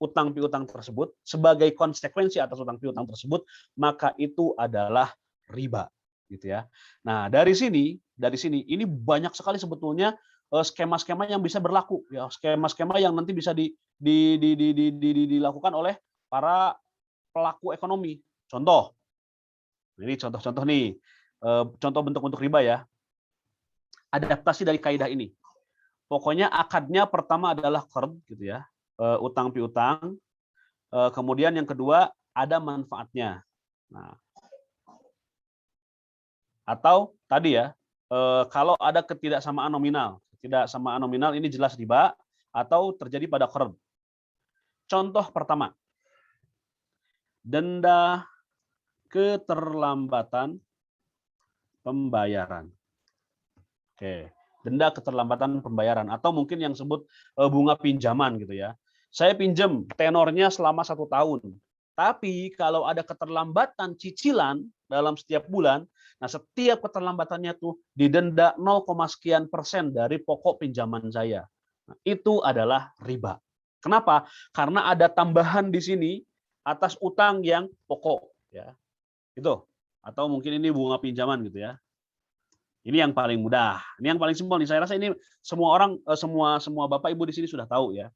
utang piutang tersebut sebagai konsekuensi atas utang piutang tersebut, maka itu adalah riba, gitu ya. Nah, dari sini ini banyak sekali sebetulnya skema-skema yang bisa berlaku, ya, skema-skema yang nanti bisa dilakukan oleh para pelaku ekonomi. Contoh, ini contoh-contoh nih, contoh bentuk-bentuk riba ya. Adaptasi dari kaidah ini. Pokoknya akadnya pertama adalah qard, gitu ya, utang piutang. Kemudian yang kedua ada manfaatnya. Nah, atau tadi ya, kalau ada ketidaksamaan nominal ini jelas riba atau terjadi pada qard. Contoh pertama, denda keterlambatan pembayaran. Oke, denda keterlambatan pembayaran atau mungkin yang sebut bunga pinjaman gitu ya. Saya pinjam tenornya selama 1 tahun, tapi kalau ada keterlambatan cicilan dalam setiap bulan, nah setiap keterlambatannya tuh didenda 0, sekian persen dari pokok pinjaman saya. Nah, itu adalah riba. Kenapa? Karena ada tambahan di sini atas utang yang pokok, ya. Itu. Atau mungkin ini bunga pinjaman gitu ya. Ini yang paling mudah, ini yang paling simpel nih. Saya rasa ini semua orang, semua Bapak Ibu di sini sudah tahu ya.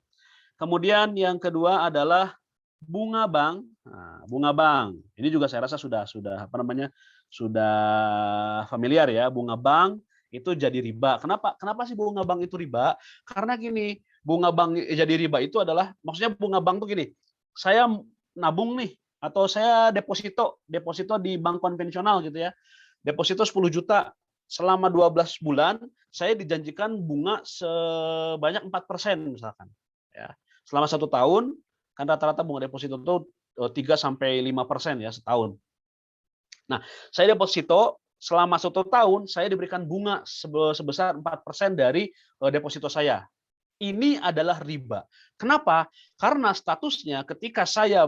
Kemudian yang kedua adalah bunga bank. Nah, bunga bank ini juga saya rasa sudah apa namanya, sudah familiar ya. Bunga bank itu jadi riba. Kenapa sih bunga bank itu riba? Karena gini, bunga bank jadi riba itu adalah, maksudnya bunga bank tuh gini, saya nabung nih atau saya deposito di bank konvensional gitu ya. Deposito 10 juta. Selama 12 bulan saya dijanjikan bunga sebanyak 4% misalkan. Ya. Selama 1 tahun kan rata-rata bunga deposito itu 3-5% ya setahun. Nah, saya deposito selama 1 tahun saya diberikan bunga sebesar 4% dari deposito saya. Ini adalah riba. Kenapa? Karena statusnya ketika saya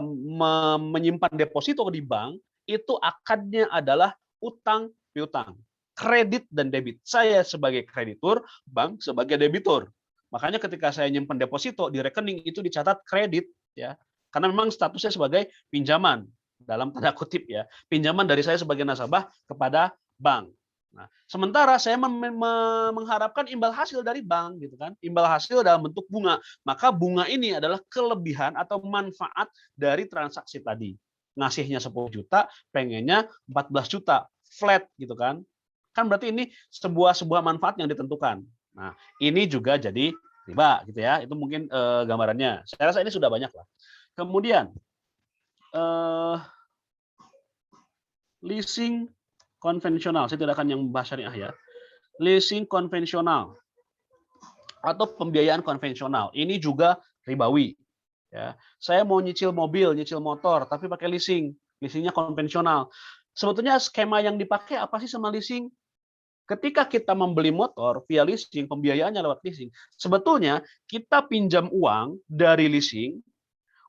menyimpan deposito di bank, itu akadnya adalah utang piutang, kredit dan debit. Saya sebagai kreditur, bank sebagai debitur. Makanya ketika saya nyimpan deposito di rekening itu dicatat kredit ya. Karena memang statusnya sebagai pinjaman dalam tanda kutip ya. Pinjaman dari saya sebagai nasabah kepada bank. Nah, sementara saya mengharapkan imbal hasil dari bank gitu kan. Imbal hasil dalam bentuk bunga. Maka bunga ini adalah kelebihan atau manfaat dari transaksi tadi. Ngasihnya 10 juta, pengennya 14 juta flat gitu kan. Kan berarti ini sebuah manfaat yang ditentukan. Nah, ini juga jadi riba gitu ya. Itu mungkin gambarannya. Saya rasa ini sudah banyak lah. Kemudian leasing konvensional. Saya tidak akan yang membahas syariah ya. Leasing konvensional atau pembiayaan konvensional. Ini juga ribawi. Ya. Saya mau nyicil mobil, nyicil motor, tapi pakai leasing. Leasingnya konvensional. Sebetulnya skema yang dipakai apa sih sama leasing? Ketika kita membeli motor via leasing, pembiayaannya lewat leasing, sebetulnya kita pinjam uang dari leasing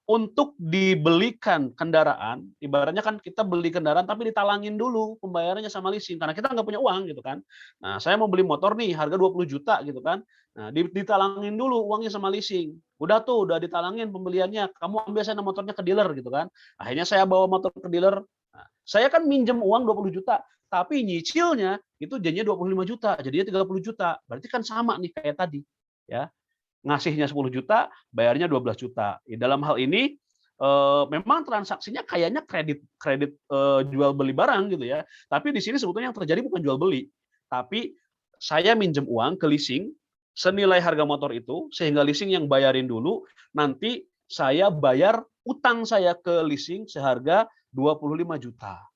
untuk dibelikan kendaraan. Ibaratnya kan kita beli kendaraan tapi ditalangin dulu pembayarannya sama leasing karena kita nggak punya uang gitu kan. Nah, saya mau beli motor nih harga 20 juta gitu kan. Nah, ditalangin dulu uangnya sama leasing. Udah tuh, udah ditalangin pembeliannya. Kamu ambil sana motornya ke dealer gitu kan. Akhirnya saya bawa motor ke dealer. Nah, saya kan minjem uang 20 juta, tapi nyicilnya itu jadinya 25 juta, jadinya 30 juta. Berarti kan sama nih kayak tadi, ya. Ngasihnya 10 juta, bayarnya 12 juta. Dalam hal ini memang transaksinya kayaknya kredit jual beli barang gitu ya. Tapi di sini sebetulnya yang terjadi bukan jual beli, tapi saya minjem uang ke leasing senilai harga motor itu sehingga leasing yang bayarin dulu, nanti saya bayar utang saya ke leasing seharga 25 juta.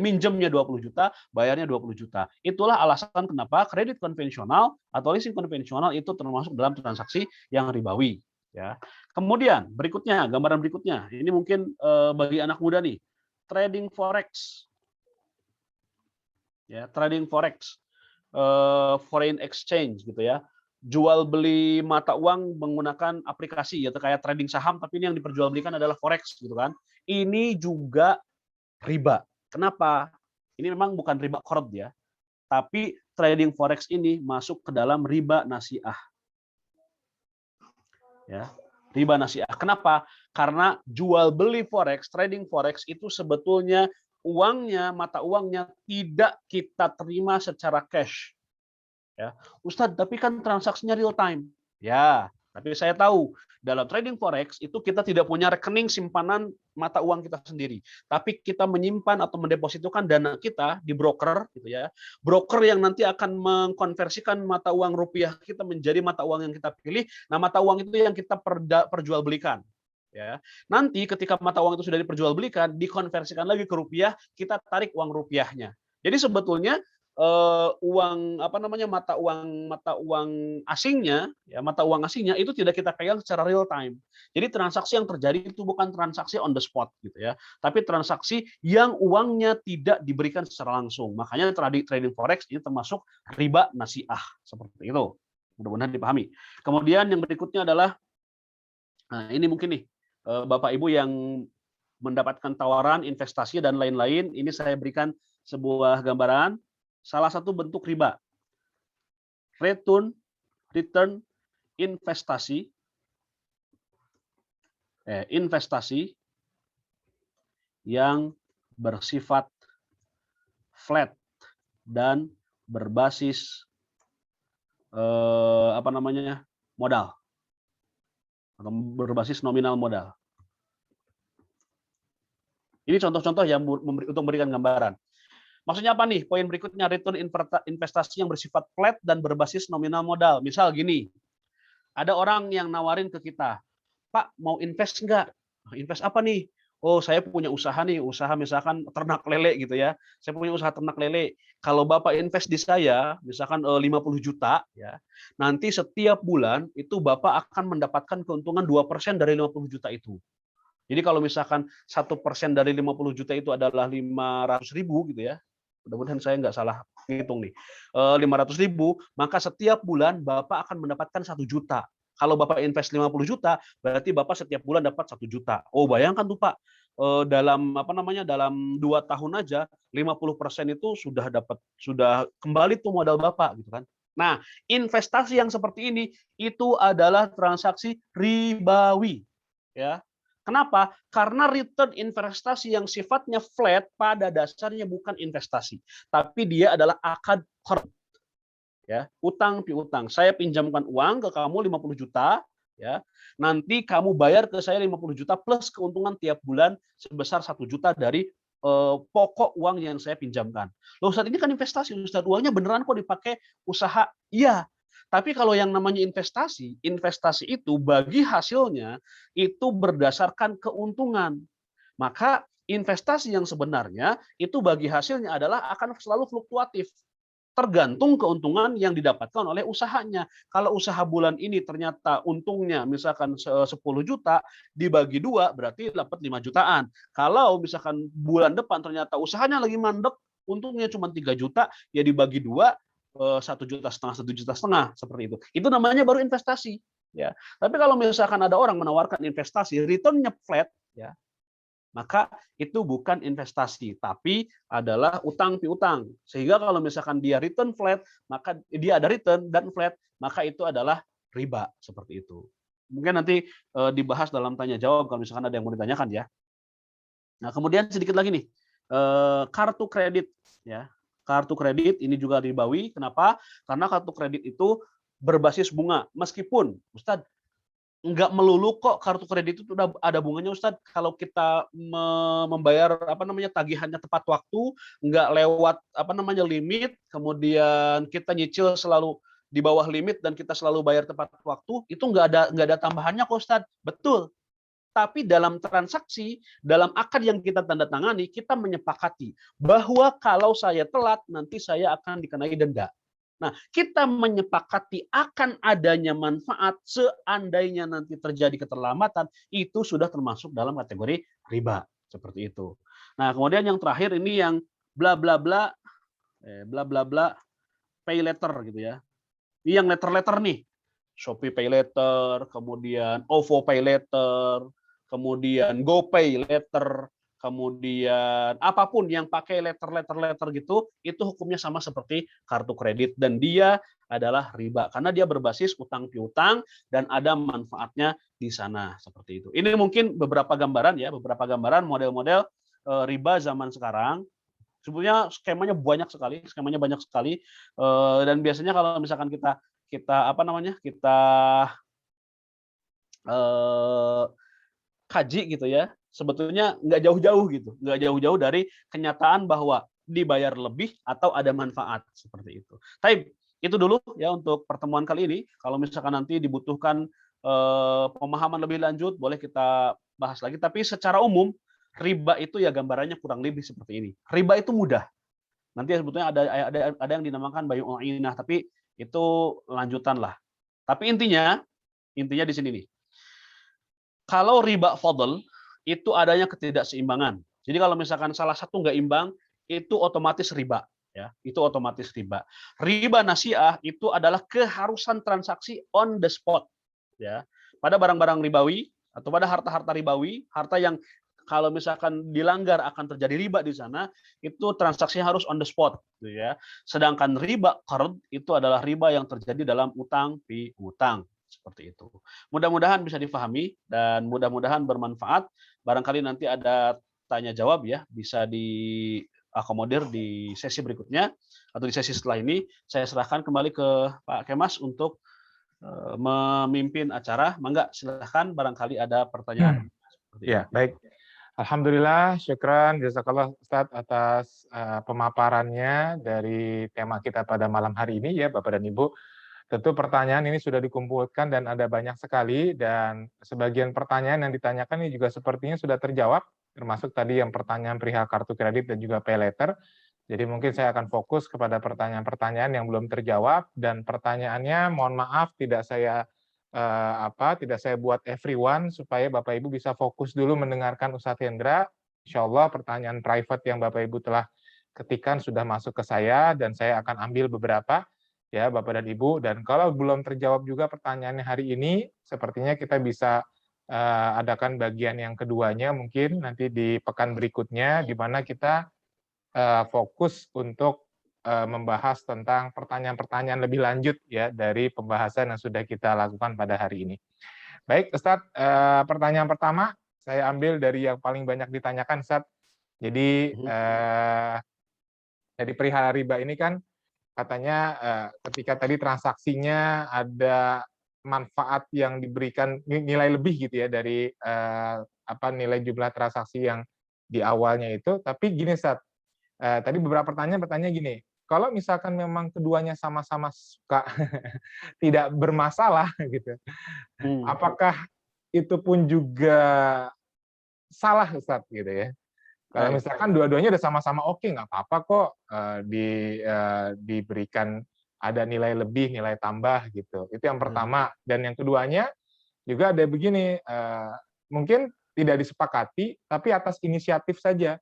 Minjemnya 20 juta, bayarnya 20 juta. Itulah alasan kenapa kredit konvensional atau leasing konvensional itu termasuk dalam transaksi yang ribawi. Ya. Kemudian berikutnya, gambaran berikutnya, ini mungkin bagi anak muda nih, trading forex. Ya, trading forex, foreign exchange gitu ya. Jual beli mata uang menggunakan aplikasi ya, kayak trading saham, tapi ini yang diperjualbelikan adalah forex gitu kan. Ini juga riba. Kenapa? Ini memang bukan riba qard ya, tapi trading forex ini masuk ke dalam riba nasiah. Ya, riba nasiah. Kenapa? Karena jual beli forex, trading forex itu sebetulnya uangnya, mata uangnya tidak kita terima secara cash. Ya, Ustadz, tapi kan transaksinya real time. Ya, tapi saya tahu dalam trading forex itu kita tidak punya rekening simpanan mata uang kita sendiri, tapi kita menyimpan atau mendepositokan dana kita di broker gitu ya. Broker yang nanti akan mengkonversikan mata uang rupiah kita menjadi mata uang yang kita pilih. Nah, mata uang itu yang kita perjualbelikan. ya. Nanti ketika mata uang itu sudah diperjualbelikan, dikonversikan lagi ke rupiah, kita tarik uang rupiahnya. Jadi sebetulnya uang apa namanya mata uang asingnya ya mata uang asingnya itu tidak kita pegang secara real time. Jadi transaksi yang terjadi itu bukan transaksi on the spot gitu ya, tapi transaksi yang uangnya tidak diberikan secara langsung. Makanya trading forex ini termasuk riba nasiah seperti itu. Mudah-mudahan dipahami. Kemudian yang berikutnya adalah nah ini mungkin nih Bapak Ibu yang mendapatkan tawaran investasi dan lain-lain, ini saya berikan sebuah gambaran salah satu bentuk riba. Return investasi yang bersifat flat dan berbasis modal atau berbasis nominal modal. Ini contoh-contoh yang untuk memberikan gambaran. Maksudnya apa nih? Poin berikutnya, return investasi yang bersifat flat dan berbasis nominal modal. Misal gini, ada orang yang nawarin ke kita, Pak mau invest nggak? Invest apa nih? Oh saya punya usaha nih, usaha misalkan ternak lele gitu ya. Saya punya usaha ternak lele. Kalau Bapak invest di saya, misalkan 50 juta, ya, nanti setiap bulan itu Bapak akan mendapatkan keuntungan 2% dari 50 juta itu. Jadi kalau misalkan 1% dari 50 juta itu adalah 500.000 gitu ya, mudah-mudahan saya nggak salah ngitung nih, 500.000, maka setiap bulan Bapak akan mendapatkan 1 juta. Kalau Bapak invest 50 juta, berarti Bapak setiap bulan dapat 1 juta. Oh bayangkan tuh Pak, dalam 2 tahun aja 50% itu sudah kembali tuh modal Bapak gitu kan. Nah, investasi yang seperti ini itu adalah transaksi ribawi, ya. Kenapa? Karena return investasi yang sifatnya flat pada dasarnya bukan investasi, tapi dia adalah akad qard. Ya, utang piutang. Saya pinjamkan uang ke kamu 50 juta, ya. Nanti kamu bayar ke saya 50 juta plus keuntungan tiap bulan sebesar 1 juta dari pokok uang yang saya pinjamkan. Loh, Ustaz, ini kan investasi, Ustaz. Uangnya beneran kok dipakai usaha. Iya, tapi kalau yang namanya investasi, investasi itu bagi hasilnya itu berdasarkan keuntungan. Maka investasi yang sebenarnya itu bagi hasilnya adalah akan selalu fluktuatif. Tergantung keuntungan yang didapatkan oleh usahanya. Kalau usaha bulan ini ternyata untungnya misalkan 10 juta, dibagi 2 berarti dapat 5 jutaan. Kalau misalkan bulan depan ternyata usahanya lagi mandek, untungnya cuma 3 juta, ya dibagi 2, 1,5 juta, 1,5 juta, seperti itu. Itu namanya baru investasi. Ya. Tapi kalau misalkan ada orang menawarkan investasi, return-nya flat, ya, maka itu bukan investasi, tapi adalah utang piutang. Sehingga kalau misalkan dia return flat, maka dia ada return dan flat, maka itu adalah riba, seperti itu. Mungkin nanti dibahas dalam tanya jawab kalau misalkan ada yang mau ditanyakan ya. Nah, kemudian sedikit lagi nih, kartu kredit ya. Kartu kredit ini juga ribawi. Kenapa? Karena kartu kredit itu berbasis bunga. Meskipun, Ustadz, nggak melulu kok kartu kredit itu udah ada bunganya, Ustadz. Kalau kita membayar tagihannya tepat waktu, nggak lewat limit, kemudian kita nyicil selalu di bawah limit dan kita selalu bayar tepat waktu, itu nggak ada tambahannya kok, Ustadz. Betul. Tapi dalam transaksi, dalam akad yang kita tanda tangani, kita menyepakati bahwa kalau saya telat, nanti saya akan dikenai denda. Nah, kita menyepakati akan adanya manfaat seandainya nanti terjadi keterlambatan, itu sudah termasuk dalam kategori riba. Seperti itu. Nah, kemudian yang terakhir ini yang bla bla bla, pay letter gitu ya. Ini yang letter-letter nih. Shopee Pay Later, kemudian OVO Pay Later, kemudian GoPay Later, kemudian apapun yang pakai letter gitu, itu hukumnya sama seperti kartu kredit dan dia adalah riba karena dia berbasis utang piutang dan ada manfaatnya di sana seperti itu. Ini mungkin beberapa gambaran ya, beberapa gambaran model-model riba zaman sekarang. Sebetulnya skemanya banyak sekali, dan biasanya kalau misalkan kita kaji gitu ya, sebetulnya nggak jauh-jauh dari kenyataan bahwa dibayar lebih atau ada manfaat seperti itu. Tapi itu dulu ya untuk pertemuan kali ini. Kalau misalkan nanti dibutuhkan pemahaman lebih lanjut boleh kita bahas lagi. Tapi secara umum riba itu ya gambarannya kurang lebih seperti ini. Riba itu mudah. Nanti sebetulnya ada yang dinamakan bai'ul ainah, tapi itu lanjutan lah. Tapi intinya di sini nih. Kalau riba fadl itu adanya ketidakseimbangan. Jadi kalau misalkan salah satu nggak imbang, itu otomatis riba. Ya, itu otomatis riba. Riba nasiah itu adalah keharusan transaksi on the spot. Ya, pada barang-barang ribawi atau pada harta-harta ribawi, harta yang kalau misalkan dilanggar akan terjadi riba di sana, itu transaksi harus on the spot, gitu ya. Sedangkan riba qard itu adalah riba yang terjadi dalam utang piutang, seperti itu. Mudah-mudahan bisa difahami dan mudah-mudahan bermanfaat. Barangkali nanti ada tanya jawab ya, bisa diakomodir di sesi berikutnya atau di sesi setelah ini. Saya serahkan kembali ke Pak Kemas untuk memimpin acara. Mangga silahkan barangkali ada pertanyaan. Ya, baik. Alhamdulillah, syukran, jazakallah Ustadz atas pemaparannya dari tema kita pada malam hari ini ya Bapak dan Ibu. Tentu pertanyaan ini sudah dikumpulkan dan ada banyak sekali dan sebagian pertanyaan yang ditanyakan ini juga sepertinya sudah terjawab, termasuk tadi yang pertanyaan perihal kartu kredit dan juga pay letter. Jadi mungkin saya akan fokus kepada pertanyaan-pertanyaan yang belum terjawab dan pertanyaannya mohon maaf tidak saya buat everyone supaya Bapak Ibu bisa fokus dulu mendengarkan Ustadz Hendra. Insya Allah pertanyaan private yang Bapak Ibu telah ketikkan sudah masuk ke saya dan saya akan ambil beberapa ya Bapak dan Ibu. Dan kalau belum terjawab juga pertanyaannya hari ini, sepertinya kita bisa adakan bagian yang keduanya mungkin nanti di pekan berikutnya di mana kita fokus untuk membahas tentang pertanyaan-pertanyaan lebih lanjut ya dari pembahasan yang sudah kita lakukan pada hari ini. Baik, Ustadz, pertanyaan pertama saya ambil dari yang paling banyak ditanyakan, Ustadz. Jadi dari perihal riba ini kan katanya ketika tadi transaksinya ada manfaat yang diberikan nilai lebih gitu ya dari nilai jumlah transaksi yang di awalnya itu, tapi gini, Ustadz, tadi beberapa pertanyaan bertanya gini, kalau misalkan memang keduanya sama-sama suka tidak bermasalah gitu, apakah itu pun juga salah Ustadz gitu ya? Kalau Baik. misalkan dua-duanya udah sama-sama oke, nggak apa-apa kok diberikan ada nilai lebih, nilai tambah gitu. Itu yang pertama. Dan yang keduanya juga ada begini, mungkin tidak disepakati, tapi atas inisiatif saja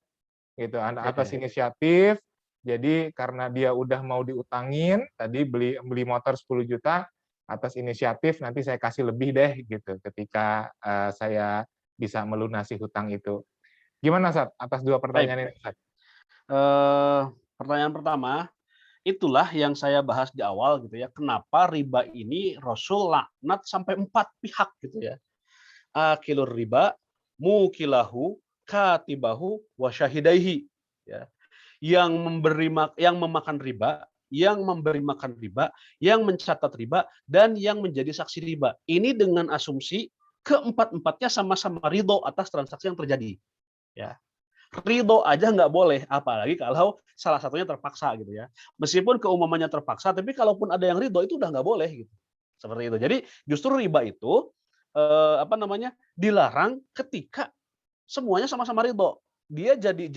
gitu, atas inisiatif. Jadi karena dia udah mau diutangin, tadi beli motor 10 juta, atas inisiatif nanti saya kasih lebih deh gitu ketika saya bisa melunasi hutang itu. Gimana Sat atas dua Baik. pertanyaan ini Sat? Pertanyaan pertama, itulah yang saya bahas di awal gitu ya. Kenapa riba ini Rasul laknat sampai 4 pihak gitu ya. Akilur riba, mukilahu, katibahu, wa syahidaihi. Ya. Yang memakan riba, yang memberi makan riba, yang mencatat riba, dan yang menjadi saksi riba. Ini dengan asumsi keempat-empatnya sama-sama ridho atas transaksi yang terjadi. Ya. Ridho aja nggak boleh, apalagi kalau salah satunya terpaksa gitu ya. Meskipun keumamannya terpaksa, tapi kalaupun ada yang ridho itu udah nggak boleh gitu. Seperti itu. Jadi justru riba itu dilarang ketika semuanya sama-sama ridho. Dia jadi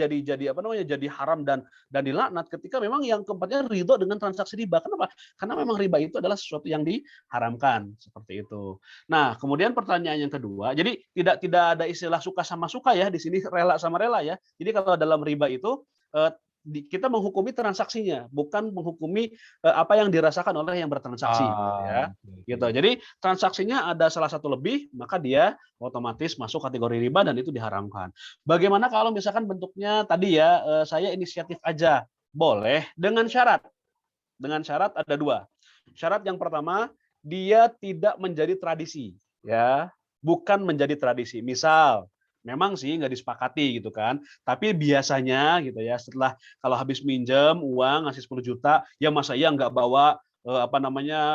haram dan dilaknat ketika memang yang keempatnya ridho dengan transaksi riba. Kenapa? Karena memang riba itu adalah sesuatu yang diharamkan seperti itu. Nah, kemudian pertanyaan yang kedua, jadi tidak ada istilah suka sama suka ya di sini, rela sama rela ya. Jadi kalau dalam riba itu kita menghukumi transaksinya, bukan menghukumi apa yang dirasakan oleh yang bertransaksi gitu ya. Gitu. Jadi transaksinya ada salah satu lebih, maka dia otomatis masuk kategori riba dan itu diharamkan. Bagaimana kalau misalkan bentuknya tadi ya, saya inisiatif aja, boleh dengan syarat. Dengan syarat ada 2. Syarat yang pertama, dia tidak menjadi tradisi, ya, bukan menjadi tradisi. Misal, memang sih nggak disepakati gitu kan, tapi biasanya gitu ya, setelah kalau habis minjem uang ngasih 10 juta, ya masa iya nggak bawa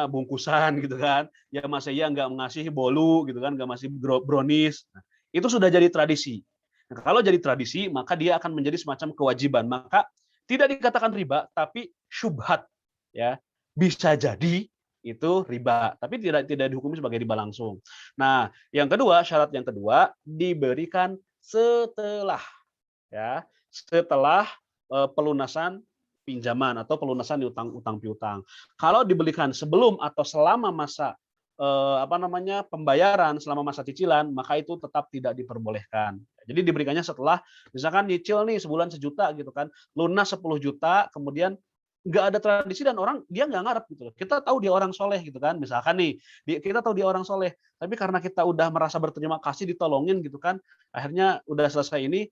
bungkusan gitu kan, ya masa iya nggak ngasih bolu gitu kan, nggak ngasih brownies. Nah, itu sudah jadi tradisi. Nah, kalau jadi tradisi, maka dia akan menjadi semacam kewajiban. Maka tidak dikatakan riba, tapi syubhat. Ya, bisa jadi itu riba, tapi tidak dihukumi sebagai riba langsung. Nah, syarat yang kedua diberikan setelah, ya, setelah pelunasan pinjaman atau pelunasan utang piutang. Kalau diberikan sebelum atau selama masa pembayaran, selama masa cicilan, maka itu tetap tidak diperbolehkan. Jadi diberikannya setelah, misalkan nyicil nih sebulan 1 juta gitu kan, lunas 10 juta, kemudian nggak ada tradisi dan orang dia nggak ngarep gitu loh. Kita tahu dia orang soleh gitu kan, misalkan nih, kita tahu dia orang soleh, tapi karena kita udah merasa berterima kasih ditolongin gitu kan, akhirnya udah selesai ini,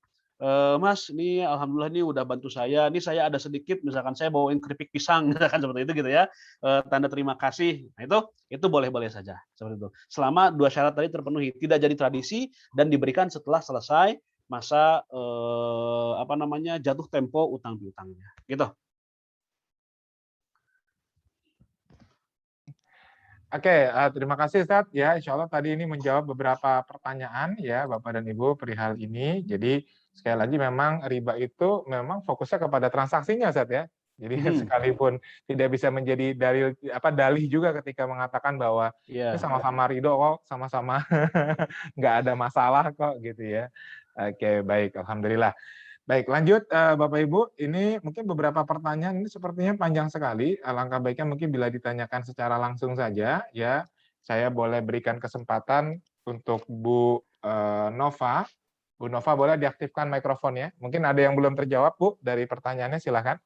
Mas, ini alhamdulillah ini udah bantu saya, ini saya ada sedikit, misalkan saya bawain keripik pisang, misalkan seperti itu gitu ya, tanda terima kasih. Nah itu boleh-boleh saja seperti itu. Selama 2 syarat tadi terpenuhi, tidak jadi tradisi dan diberikan setelah selesai masa jatuh tempo utang piutangnya. Gitu. Oke, terima kasih Ustaz. Ya, insya Allah tadi ini menjawab beberapa pertanyaan ya Bapak dan Ibu perihal ini. Jadi sekali lagi memang riba itu memang fokusnya kepada transaksinya Ustaz ya. Jadi sekalipun tidak bisa menjadi dalih juga ketika mengatakan bahwa ini Iya. sama-sama ridho kok, sama-sama nggak ada masalah kok gitu ya. Oke, baik, alhamdulillah. Baik, lanjut Bapak Ibu, ini mungkin beberapa pertanyaan ini sepertinya panjang sekali. Alangkah baiknya mungkin bila ditanyakan secara langsung saja ya. Saya boleh berikan kesempatan untuk Bu Nova. Bu Nova boleh diaktifkan mikrofonnya. Mungkin ada yang belum terjawab Bu dari pertanyaannya, silakan.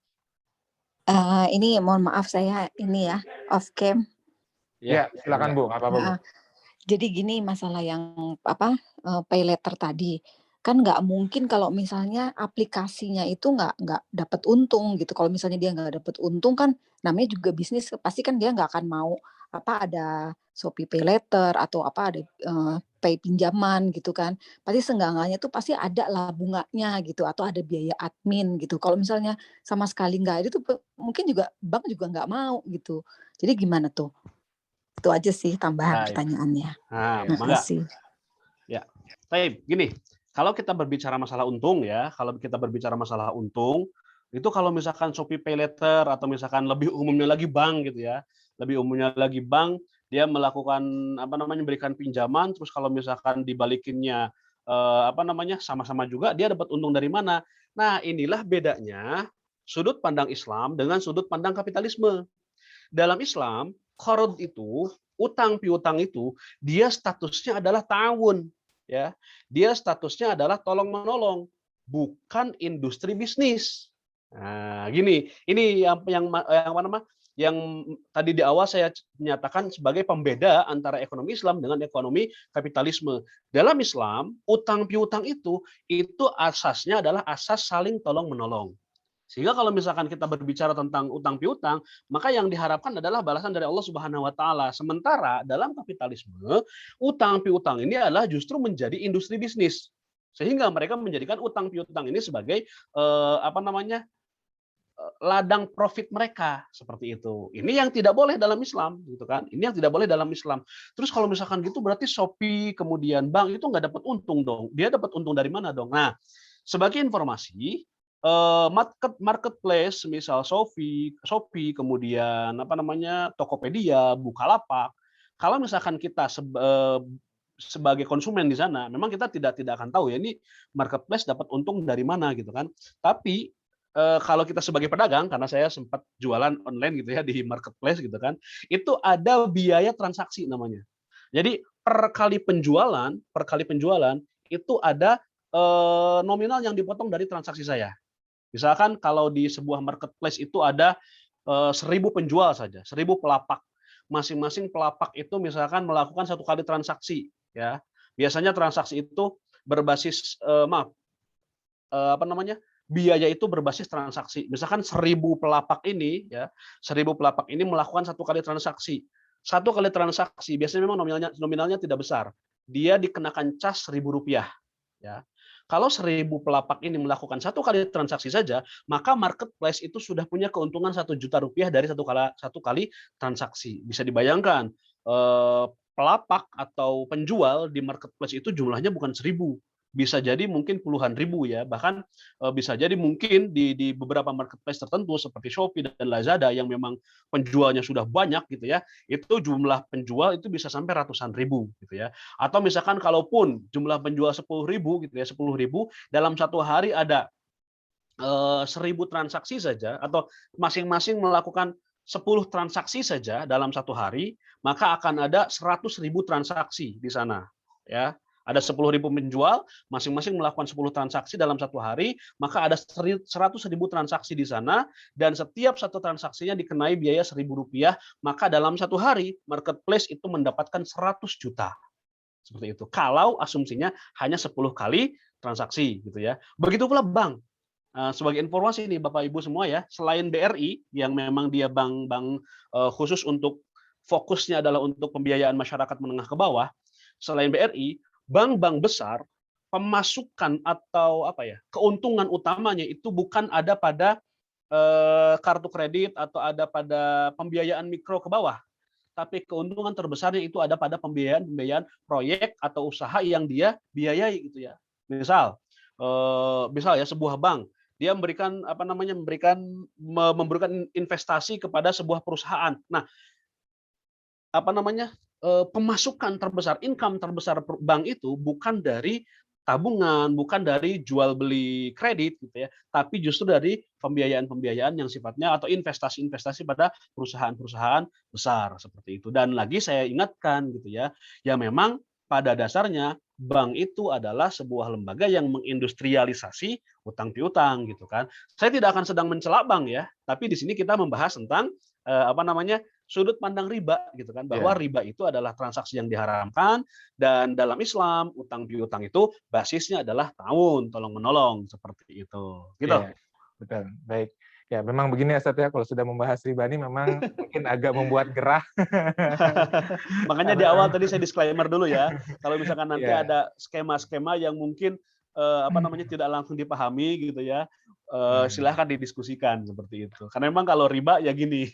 Ini mohon maaf saya ini ya off cam. Ya, silakan Bu, nggak apa-apa Bu. Jadi gini masalah yang pay letter tadi, kan nggak mungkin kalau misalnya aplikasinya itu nggak dapat untung gitu. Kalau misalnya dia nggak dapat untung kan namanya juga bisnis, pasti kan dia nggak akan mau ada Shopee Pay Later atau ada pay pinjaman gitu kan. Pasti seenggak-enggaknya tuh pasti ada lah bunganya gitu atau ada biaya admin gitu. Kalau misalnya sama sekali nggak ada tuh mungkin juga bank juga nggak mau gitu. Jadi gimana tuh? Itu aja sih tambahan pertanyaannya. Nah, Makasih. Ya, baik. Gini, kalau kita berbicara masalah untung ya, itu kalau misalkan Shopee Pay Later atau misalkan lebih umumnya lagi bank gitu ya, dia melakukan berikan pinjaman, terus kalau misalkan dibalikinnya sama-sama juga dia dapat untung dari mana. Nah, inilah bedanya sudut pandang Islam dengan sudut pandang kapitalisme. Dalam Islam, qard itu, utang piutang itu, dia statusnya adalah ta'awun, ya. Dia statusnya adalah tolong menolong, bukan industri bisnis. Nah, gini, ini yang tadi di awal saya nyatakan sebagai pembeda antara ekonomi Islam dengan ekonomi kapitalisme. Dalam Islam, utang piutang itu asasnya adalah asas saling tolong menolong. Sehingga kalau misalkan kita berbicara tentang utang piutang, maka yang diharapkan adalah balasan dari Allah Subhanahu wa taala. Sementara dalam kapitalisme, utang piutang ini adalah justru menjadi industri bisnis. Sehingga mereka menjadikan utang piutang ini sebagai ladang profit mereka seperti itu. Ini yang tidak boleh dalam Islam, gitu kan? Ini yang tidak boleh dalam Islam. Terus kalau misalkan gitu berarti Shopee kemudian bank itu nggak dapat untung dong. Dia dapat untung dari mana dong? Nah, sebagai informasi, marketplace misal Shopee kemudian Tokopedia, Bukalapak. Kalau misalkan kita sebagai konsumen di sana, memang kita tidak akan tahu ya ini marketplace dapat untung dari mana gitu kan. Tapi kalau kita sebagai pedagang, karena saya sempat jualan online gitu ya di marketplace gitu kan, itu ada biaya transaksi namanya. Jadi per kali penjualan itu ada nominal yang dipotong dari transaksi saya. Misalkan kalau di sebuah marketplace itu ada 1.000 penjual saja, 1.000 pelapak. Masing-masing pelapak itu misalkan melakukan 1 kali transaksi, ya. Biasanya transaksi itu berbasis biaya itu berbasis transaksi. Misalkan 1.000 pelapak ini ya, 1.000 pelapak ini melakukan 1 kali transaksi. 1 kali transaksi biasanya memang nominalnya tidak besar. Dia dikenakan cas Rp1.000 ya. Kalau 1.000 pelapak ini melakukan 1 kali transaksi saja, maka marketplace itu sudah punya keuntungan Rp1.000.000 dari 1 kali transaksi. Bisa dibayangkan pelapak atau penjual di marketplace itu jumlahnya bukan 1.000, bisa jadi mungkin puluhan ribu ya, bahkan bisa jadi mungkin di beberapa marketplace tertentu seperti Shopee dan Lazada yang memang penjualnya sudah banyak gitu ya, itu jumlah penjual itu bisa sampai ratusan ribu gitu ya. Atau misalkan kalaupun jumlah penjual 10.000 gitu ya, 10.000 dalam satu hari ada 1.000 transaksi saja atau masing-masing melakukan 10 transaksi saja dalam satu hari, maka akan ada 100.000 transaksi di sana. Ya, ada 10.000 penjual, masing-masing melakukan 10 transaksi dalam satu hari, maka ada 100.000 transaksi di sana, dan setiap satu transaksinya dikenai biaya Rp1.000, maka dalam satu hari marketplace itu mendapatkan 100 juta. Seperti itu. Kalau asumsinya hanya 10 kali transaksi gitu ya. Begitu pula bank. Sebagai informasi nih Bapak Ibu semua ya, selain BRI yang memang dia bank khusus untuk fokusnya adalah untuk pembiayaan masyarakat menengah ke bawah, selain BRI, bank-bank besar pemasukan atau apa ya, keuntungan utamanya itu bukan ada pada kartu kredit atau ada pada pembiayaan mikro ke bawah, tapi keuntungan terbesarnya itu ada pada pembiayaan proyek atau usaha yang dia biayai gitu ya. Misal ya sebuah bank dia memberikan investasi kepada sebuah perusahaan. Nah, pemasukan terbesar, income terbesar bank itu bukan dari tabungan, bukan dari jual beli kredit gitu ya, tapi justru dari pembiayaan-pembiayaan yang sifatnya atau investasi-investasi pada perusahaan-perusahaan besar seperti itu. Dan lagi saya ingatkan gitu ya, ya memang pada dasarnya bank itu adalah sebuah lembaga yang mengindustrialisasi utang piutang gitu kan. Saya tidak akan sedang mencela bank ya, tapi di sini kita membahas tentang sudut pandang riba gitu kan, bahwa Iya, riba itu adalah transaksi yang diharamkan, dan dalam Islam utang piutang itu basisnya adalah ta'awun, tolong menolong seperti itu. Gitu. iya, betul. Baik. Ya, memang begini ya, Ustadz ya, kalau sudah membahas riba ini memang mungkin agak membuat gerah. Makanya di Karena awal memang tadi saya disclaimer dulu ya. Kalau misalkan nanti ya, ada skema-skema yang mungkin tidak langsung dipahami gitu ya, hmm, silahkan didiskusikan seperti itu. Karena memang kalau riba ya gini,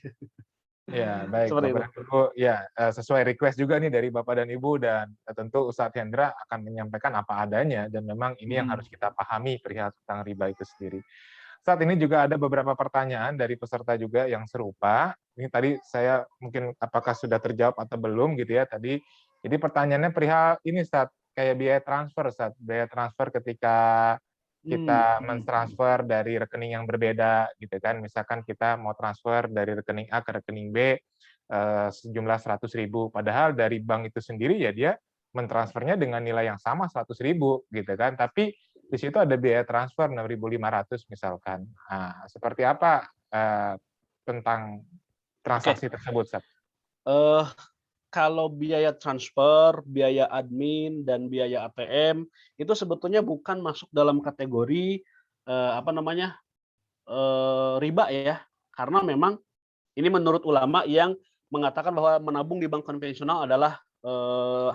ya, baik seperti Bapak itu. dan Ibu. Ya, sesuai request juga nih dari Bapak dan Ibu, dan tentu Ustadz Hendra akan menyampaikan apa adanya, dan memang ini yang harus Mhm. kita pahami perihal tentang riba itu sendiri. Saat ini juga ada beberapa pertanyaan dari peserta juga yang serupa. Ini tadi saya mungkin apakah sudah terjawab atau belum gitu ya tadi. Jadi pertanyaannya perihal ini saat kayak biaya transfer, saat biaya transfer ketika kita mentransfer dari rekening yang berbeda gitu kan. Misalkan kita mau transfer dari rekening A ke rekening B sejumlah 100.000, padahal dari bank itu sendiri ya dia mentransfernya dengan nilai yang sama 100.000 gitu kan. Tapi di situ ada biaya transfer 6.500 misalkan. Nah, seperti apa tentang Oke, transaksi tersebut, Sat? eh kalau biaya transfer, biaya admin, dan biaya ATM itu sebetulnya bukan masuk dalam kategori riba ya, karena memang ini menurut ulama yang mengatakan bahwa menabung di bank konvensional adalah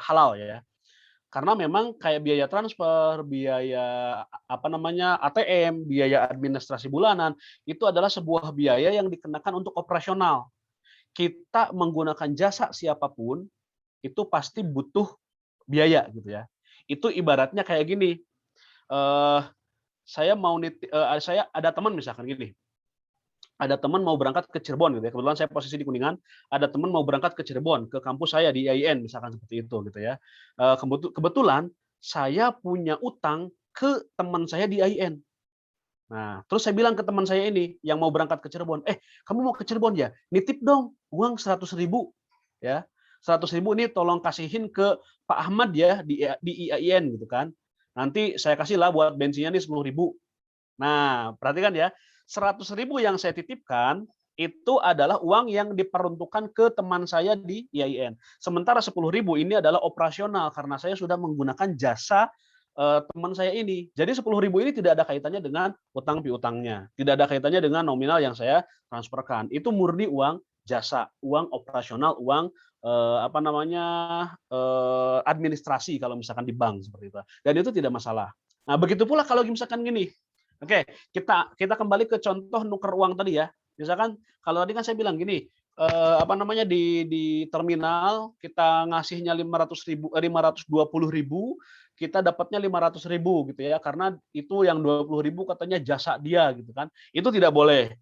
halal ya. Karena memang kayak biaya transfer, biaya ATM, biaya administrasi bulanan itu adalah sebuah biaya yang dikenakan untuk operasional. Kita menggunakan jasa siapapun itu pasti butuh biaya gitu ya. Itu ibaratnya kayak gini, eh, saya ada teman misalkan gini, ada teman mau berangkat ke Cirebon gitu ya, kebetulan saya posisi di Kuningan, ada teman mau berangkat ke Cirebon, ke kampus saya di IAIN misalkan seperti itu gitu ya. Kebetulan saya punya utang ke teman saya di IAIN. Nah, terus saya bilang ke teman saya ini yang mau berangkat ke Cirebon, kamu mau ke Cirebon ya? Nitip dong uang 100.000 ya. 100.000 ini tolong kasihin ke Pak Ahmad ya di IAIN gitu kan. Nanti saya kasih lah buat bensinnya nih 10.000. Nah, perhatikan ya, 100.000 yang saya titipkan itu adalah uang yang diperuntukkan ke teman saya di IAIN. Sementara 10.000 ini adalah operasional karena saya sudah menggunakan jasa teman saya ini. Jadi 10.000 ini tidak ada kaitannya dengan utang piutangnya, tidak ada kaitannya dengan nominal yang saya transferkan. Itu murni uang jasa, uang operasional, uang administrasi kalau misalkan di bank seperti itu. Dan itu tidak masalah. Nah, begitu pula kalau misalkan gini, oke, kita kembali ke contoh nuker uang tadi ya. Misalkan kalau tadi kan saya bilang gini, apa namanya di terminal kita ngasihnya 520.000, kita dapatnya 500.000 gitu ya, karena itu yang 20.000 katanya jasa dia gitu kan. Itu tidak boleh.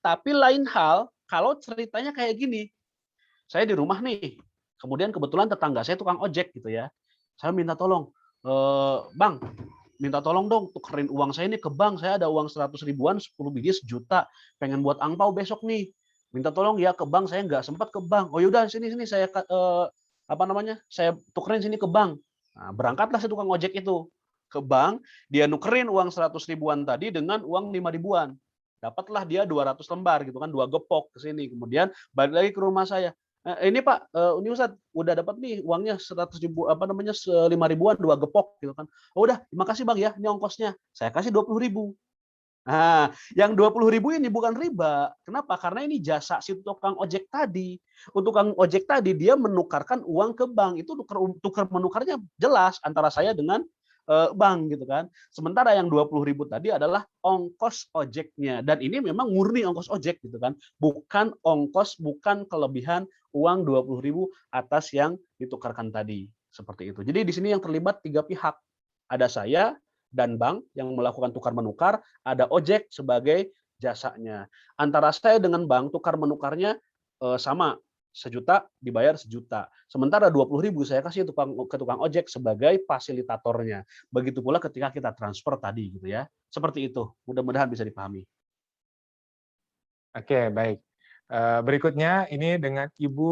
Tapi lain hal kalau ceritanya kayak gini, saya di rumah nih, kemudian kebetulan tetangga saya tukang ojek gitu ya. Saya minta tolong, "Bang, minta tolong dong tukerin uang saya ini ke bank, saya ada uang 100 ribuan, 10 biji 1 juta, pengen buat angpau besok nih. Minta tolong ya ke bank, saya nggak sempat ke bank. Oh yaudah sini saya apa namanya, saya tukerin sini ke bank." Nah, berangkatlah si tukang ojek itu ke bank, dia nukerin uang 100 ribuan tadi dengan uang 5 ribuan. Dapatlah dia 200 lembar gitu kan, 2 gepok ke sini. Kemudian balik lagi ke rumah saya. Ini Pak, ini Ustadz, udah dapat nih uangnya 100.000 apa namanya, 5 ribuan 2 gepok gitu kan. "Oh udah, terima kasih Bang ya, ini ongkosnya." Saya kasih 20.000. Nah, yang 20.000 ini bukan riba. Kenapa? Karena ini jasa si tukang ojek tadi. Untuk tukang ojek tadi dia menukarkan uang ke bank. Itu tukar menukarnya jelas antara saya dengan bank gitu kan. Sementara yang 20.000 tadi adalah ongkos ojeknya dan ini memang murni ongkos ojek gitu kan. Bukan ongkos, bukan kelebihan uang 20.000 atas yang ditukarkan tadi. Seperti itu. Jadi di sini yang terlibat 3 pihak. Ada saya dan bank yang melakukan tukar menukar, ada ojek sebagai jasanya. Antara saya dengan bank tukar menukarnya sama, 1 juta dibayar 1 juta. Sementara 20.000 saya kasih ke tukang ojek sebagai fasilitatornya. Begitu pula ketika kita transfer tadi gitu ya. Seperti itu. Mudah-mudahan bisa dipahami. Oke, baik. Berikutnya ini dengan Ibu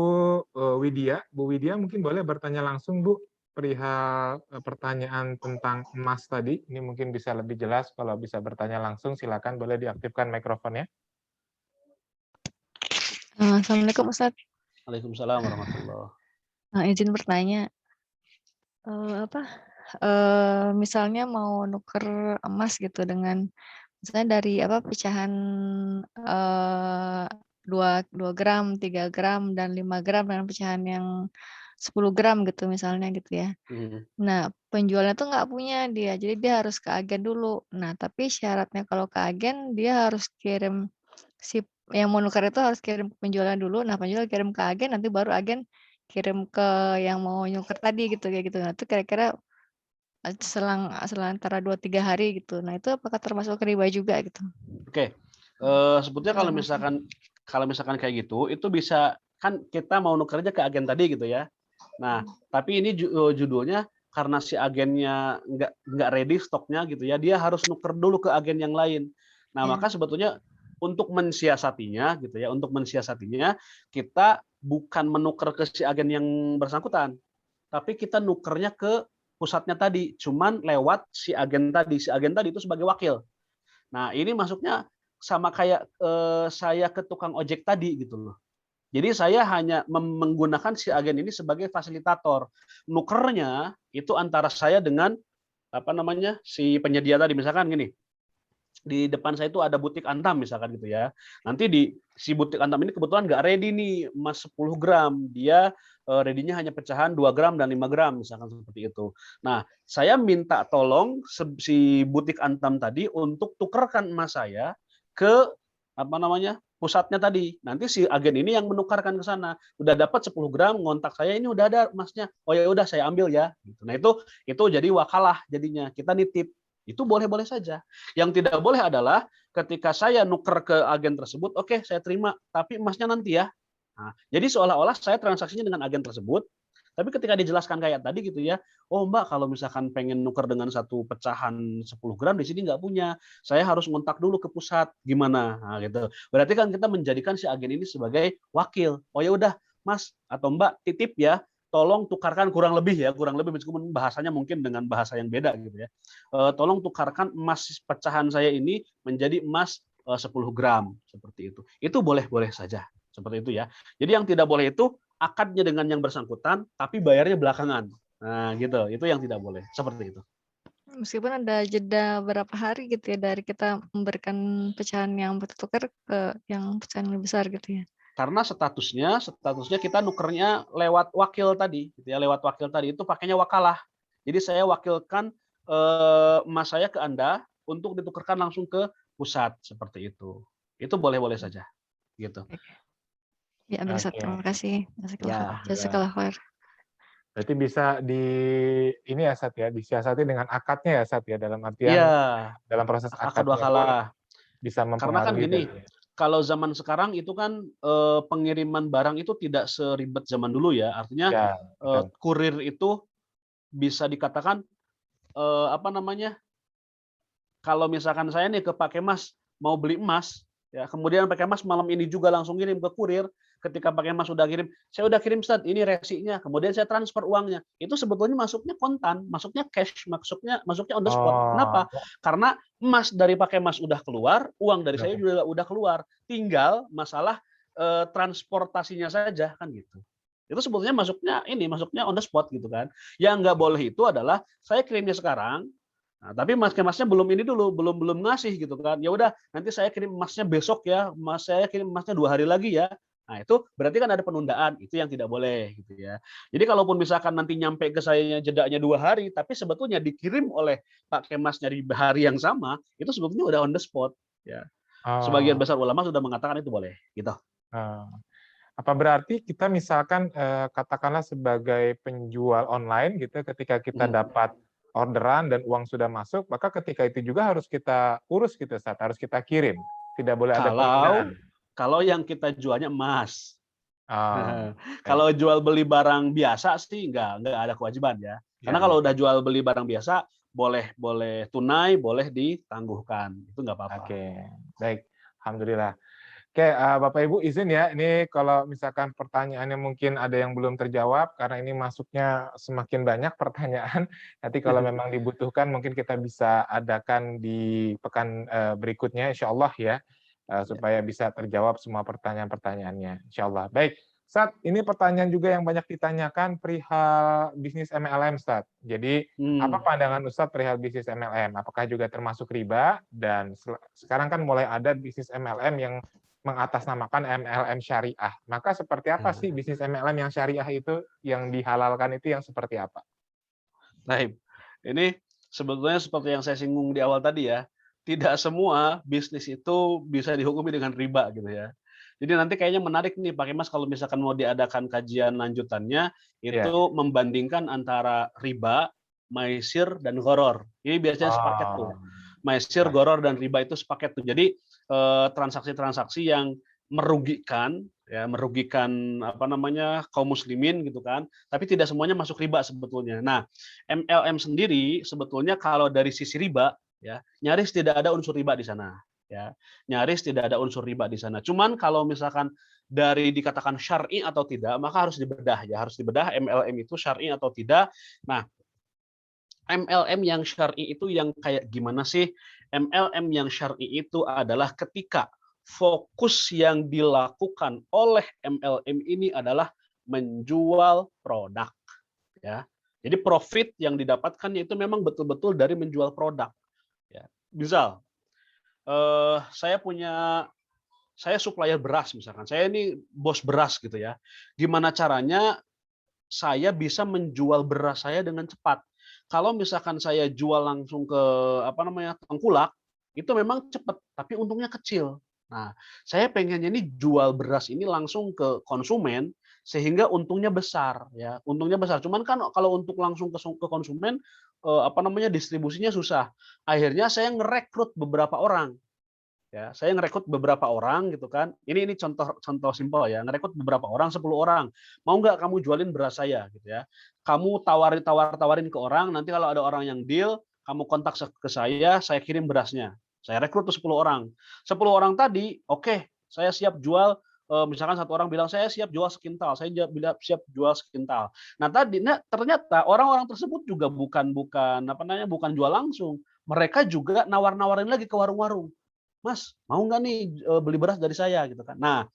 Widya. Bu Widya mungkin boleh bertanya langsung, Bu, perihal pertanyaan tentang emas tadi. Ini mungkin bisa lebih jelas kalau bisa bertanya langsung, silakan boleh diaktifkan mikrofonnya. Assalamualaikum Ustadz. Waalaikumsalam warahmatullahi. Izin bertanya, apa, misalnya mau nuker emas gitu dengan misalnya dari apa pecahan 2 gram, 3 gram, dan 5 gram dengan pecahan yang 10 gram gitu misalnya gitu ya. Nah, penjualnya tuh nggak punya dia, jadi dia harus ke agen dulu. Nah, tapi syaratnya kalau ke agen dia harus kirim si yang mau nuker itu harus kirim ke penjualnya dulu, nah penjual kirim ke agen, nanti baru agen kirim ke yang mau nuker tadi gitu, kayak gitu. Nah, itu kira-kira, selang selang antara 2, 3 hari gitu. Nah, itu apakah termasuk riba juga gitu? Oke. Sebetulnya kalau misalkan kayak gitu, itu bisa kan kita mau nukernya ke agen tadi gitu ya. Nah, tapi ini judulnya karena si agennya nggak ready stoknya gitu ya, dia harus nuker dulu ke agen yang lain. Nah, Iya. maka sebetulnya untuk mensiasatinya gitu ya, untuk mensiasatinya kita bukan menuker ke si agen yang bersangkutan, tapi kita nukernya ke pusatnya tadi, cuman lewat si agen tadi. Si agen tadi itu sebagai wakil. Nah, ini masuknya sama kayak saya ke tukang ojek tadi gitu loh. Jadi saya hanya menggunakan si agen ini sebagai fasilitator. Nukernya itu antara saya dengan apa namanya si penyedia tadi. Misalkan gini, di depan saya itu ada butik Antam misalkan gitu ya. Nanti di si butik Antam ini kebetulan nggak ready nih emas 10 gram. Dia ready-nya hanya pecahan 2 gram dan 5 gram misalkan seperti itu. Nah, saya minta tolong si butik Antam tadi untuk tukarkan emas saya ke apa namanya? Pusatnya tadi. Nanti si agen ini yang menukarkan ke sana. Udah dapat 10 gram, ngontak saya, ini udah ada emasnya. Oh ya udah saya ambil ya. Nah, itu jadi wakalah jadinya. Kita nitip. Itu boleh-boleh saja. Yang tidak boleh adalah ketika saya nuker ke agen tersebut, oke saya terima, tapi emasnya nanti ya. Nah, jadi seolah-olah saya transaksinya dengan agen tersebut, tapi ketika dijelaskan kayak tadi gitu ya, oh Mbak kalau misalkan pengen nuker dengan satu pecahan 10 gram di sini nggak punya, saya harus ngontak dulu ke pusat, gimana? Nah, gitu. Berarti kan kita menjadikan si agen ini sebagai wakil. Oh ya udah Mas atau Mbak titip ya, tolong tukarkan kurang lebih meskipun bahasanya mungkin dengan bahasa yang beda gitu ya. Tolong tukarkan emas pecahan saya ini menjadi emas 10 gram seperti itu. Itu boleh-boleh saja seperti itu ya. Jadi yang tidak boleh itu akadnya dengan yang bersangkutan tapi bayarnya belakangan. Nah, gitu. Itu yang tidak boleh. Seperti itu. Meskipun ada jeda berapa hari gitu ya dari kita memberikan pecahan yang bertukar ke yang pecahan lebih besar gitu ya? Karena statusnya kita nukernya lewat wakil tadi, gitu ya, lewat wakil tadi itu pakainya wakalah. Jadi saya wakilkan emas saya ke Anda untuk ditukarkan langsung ke pusat seperti itu. Itu boleh-boleh saja, gitu. Ya, ambil Ustaz. Oke. Terima kasih. Ya. Jazakallah khair. Berarti bisa ini ya Sat ya, disiasati dengan akadnya ya Sat ya, dalam artian Iya, dalam proses akad akadnya pun wakalah. bisa Karena kan mempengaruhi gini, kalau zaman sekarang itu kan pengiriman barang itu tidak seribet zaman dulu ya. Artinya ya, betul. kurir itu bisa dikatakan apa namanya? Kalau misalkan saya nih ke Pak Kemas mau beli emas, ya kemudian Pak Kemas malam ini juga langsung kirim ke kurir. Ketika Pak Kemas sudah kirim, saya udah kirim Ustaz, ini resinya. Kemudian saya transfer uangnya. Itu sebetulnya masuknya kontan, masuknya cash, masuknya on the spot. Kenapa? Oh, Karena emas dari Pak Kemas udah keluar, uang dari saya oke. juga udah keluar. Tinggal masalah transportasinya saja kan gitu. Itu sebetulnya masuknya on the spot gitu kan. Yang nggak boleh itu adalah saya kirimnya sekarang. Nah, tapi emasnya belum ini dulu, belum ngasih gitu kan. Ya udah, nanti saya kirim emasnya besok ya, saya kirim emasnya 2 hari lagi ya. Nah, itu berarti kan ada penundaan, itu yang tidak boleh gitu ya. Jadi kalaupun misalkan nanti nyampe ke saya jedanya 2 hari, tapi sebetulnya dikirim oleh Pak Kemasnya di hari yang sama, itu sebetulnya udah on the spot ya. Sebagian Oh, besar ulama sudah mengatakan itu boleh gitu. oh. Apa berarti kita misalkan katakanlah sebagai penjual online gitu, ketika kita dapat orderan dan uang sudah masuk, maka ketika itu juga harus kita urus gitu, Sat, harus kita kirim. Tidak boleh ada penundaan. Kalau yang kita jualnya emas. Oh, Kalau jual beli barang biasa sih nggak ada kewajiban ya. Karena kalau udah jual beli barang biasa boleh tunai, boleh ditangguhkan. Itu nggak apa-apa. Oke, baik. Alhamdulillah. Oke, Bapak Ibu izin ya, ini kalau misalkan pertanyaannya mungkin ada yang belum terjawab, karena ini masuknya semakin banyak pertanyaan, nanti kalau memang dibutuhkan mungkin kita bisa adakan di pekan berikutnya, insya Allah ya, supaya bisa terjawab semua pertanyaan-pertanyaannya, insya Allah. Baik, Sat, ini pertanyaan juga yang banyak ditanyakan perihal bisnis MLM, Sat. Jadi, apa pandangan Ustadz perihal bisnis MLM? Apakah juga termasuk riba? Dan sekarang kan mulai ada bisnis MLM yang mengatasnamakan MLM syariah. Maka seperti apa sih bisnis MLM yang syariah itu, yang dihalalkan itu yang seperti apa? Baik, ini sebetulnya seperti yang saya singgung di awal tadi ya, tidak semua bisnis itu bisa dihukumi dengan riba gitu ya. Jadi nanti kayaknya menarik nih Pak Kemas kalau misalkan mau diadakan kajian lanjutannya, itu membandingkan antara riba, maisir, dan gharar. Ini biasanya sepaket tuh. Maisir, gharar, dan riba itu sepaket tuh. Jadi transaksi-transaksi yang merugikan apa namanya kaum muslimin gitu kan, tapi tidak semuanya masuk riba sebetulnya. Nah, MLM sendiri sebetulnya kalau dari sisi riba ya nyaris tidak ada unsur riba di sana ya. Nyaris tidak ada unsur riba di sana. Cuman kalau misalkan dari dikatakan syar'i atau tidak, maka harus dibedah ya, harus dibedah MLM itu syar'i atau tidak. Nah, MLM yang syar'i itu yang kayak gimana sih? MLM yang syar'i itu adalah ketika fokus yang dilakukan oleh MLM ini adalah menjual produk ya. Jadi profit yang didapatkan itu memang betul-betul dari menjual produk ya. Misal saya supplier beras misalkan. Saya ini bos beras gitu ya. Gimana caranya saya bisa menjual beras saya dengan cepat? Kalau misalkan saya jual langsung ke tengkulak, itu memang cepat, tapi untungnya kecil. Nah, saya pengennya ini jual beras ini langsung ke konsumen sehingga untungnya besar ya, untungnya besar. Cuman kan kalau untuk langsung ke konsumen distribusinya susah. Akhirnya saya ngerekrut beberapa orang. Ya, saya ngerekrut beberapa orang gitu kan. Ini contoh simpel ya, ngerekrut beberapa orang, 10 orang. Mau nggak kamu jualin beras saya gitu ya. Kamu tawarin ke orang, nanti kalau ada orang yang deal, kamu kontak ke saya kirim berasnya. Saya rekrut tuh 10 orang. 10 orang tadi, oke, saya siap jual misalkan satu orang bilang saya siap jual sekintal, saya siap jual sekintal. Nah, ternyata orang-orang tersebut juga bukan jual langsung. Mereka juga nawar-nawarin lagi ke warung-warung. Mas, mau nggak nih beli beras dari saya gitu kan. Nah,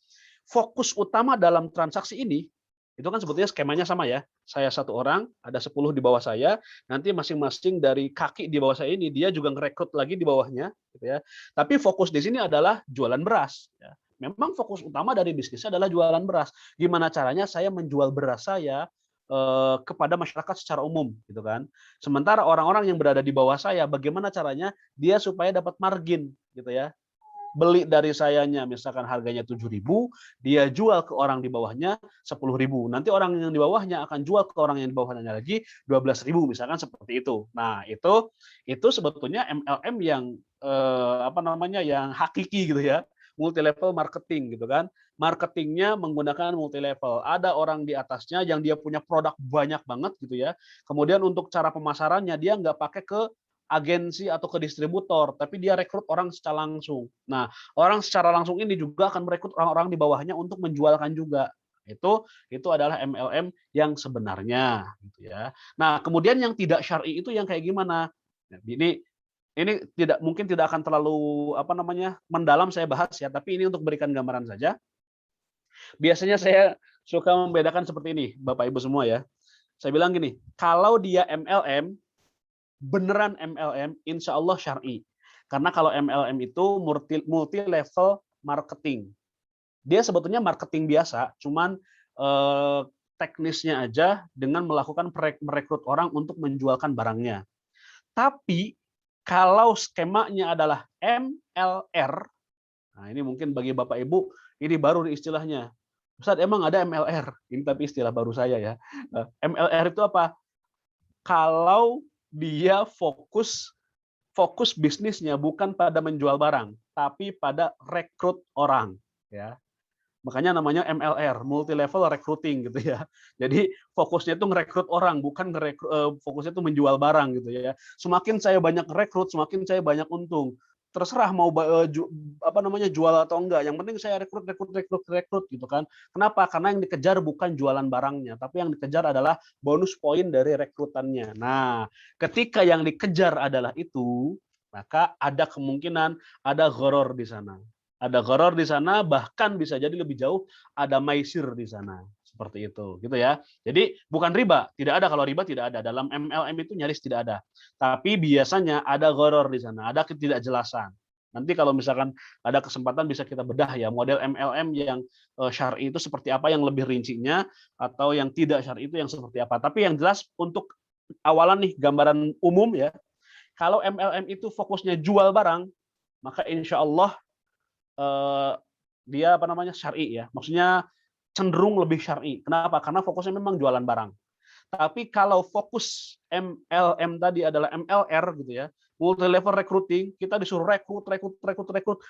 fokus utama dalam transaksi ini itu kan sebetulnya skemanya sama ya. Saya satu orang, ada 10 di bawah saya, nanti masing-masing dari kaki di bawah saya ini dia juga ngerekrut lagi di bawahnya gitu ya. Tapi fokus di sini adalah jualan beras ya. Memang fokus utama dari bisnisnya adalah jualan beras. Gimana caranya saya menjual beras saya kepada masyarakat secara umum gitu kan. Sementara orang-orang yang berada di bawah saya bagaimana caranya dia supaya dapat margin gitu ya. beli dari sayanya misalkan harganya 7.000, dia jual ke orang di bawahnya 10.000. Nanti orang yang di bawahnya akan jual ke orang yang di bawahnya lagi 12.000 misalkan seperti itu. Nah, itu sebetulnya MLM yang yang hakiki gitu ya. Multi level marketing gitu kan. Marketingnya menggunakan multi level. Ada orang di atasnya yang dia punya produk banyak banget gitu ya. Kemudian untuk cara pemasarannya dia nggak pakai ke agensi atau ke distributor, tapi dia rekrut orang secara langsung. Nah, orang secara langsung ini juga akan merekrut orang-orang di bawahnya untuk menjualkan juga. Itu adalah MLM yang sebenarnya gitu ya. Nah, kemudian yang tidak syar'i itu yang kayak gimana? Nah, ini mungkin tidak akan terlalu mendalam saya bahas ya, tapi ini untuk berikan gambaran saja. Biasanya saya suka membedakan seperti ini, Bapak Ibu semua ya. Saya bilang gini, kalau dia MLM, beneran MLM, insya Allah syar'i. Karena kalau MLM itu multi level marketing. Dia sebetulnya marketing biasa, cuman teknisnya aja dengan melakukan merekrut orang untuk menjualkan barangnya. Tapi kalau skemanya adalah MLR, nah ini mungkin bagi Bapak Ibu ini baru istilahnya. Ustaz, emang ada MLR? Ini tapi istilah baru saya ya. MLR itu apa? Kalau dia fokus bisnisnya bukan pada menjual barang, tapi pada rekrut orang, ya. Makanya namanya MLR, multi level recruiting gitu ya. Jadi fokusnya itu ngerekrut orang, bukan fokusnya itu menjual barang gitu ya. Semakin saya banyak rekrut, semakin saya banyak untung. Terserah mau jual atau enggak. Yang penting saya rekrut gitu kan. Kenapa? Karena yang dikejar bukan jualan barangnya, tapi yang dikejar adalah bonus poin dari rekrutannya. Nah, ketika yang dikejar adalah itu, maka ada kemungkinan ada gharar di sana. Ada gharar di sana, bahkan bisa jadi lebih jauh ada maisir di sana. Seperti itu, gitu ya. Jadi bukan riba, tidak ada. Kalau riba tidak ada. Dalam MLM itu nyaris tidak ada. Tapi biasanya ada gharar di sana, ada ketidakjelasan. Nanti kalau misalkan ada kesempatan bisa kita bedah ya, model MLM yang syar'i itu seperti apa, yang lebih rincinya, atau yang tidak syar'i itu yang seperti apa. Tapi yang jelas untuk awalan nih, gambaran umum ya, kalau MLM itu fokusnya jual barang, maka insya Allah dia syar'i ya. Maksudnya cenderung lebih syar'i. Kenapa? Karena fokusnya memang jualan barang. Tapi kalau fokus MLM tadi adalah MLR gitu ya, multi level recruiting, kita disuruh rekrut.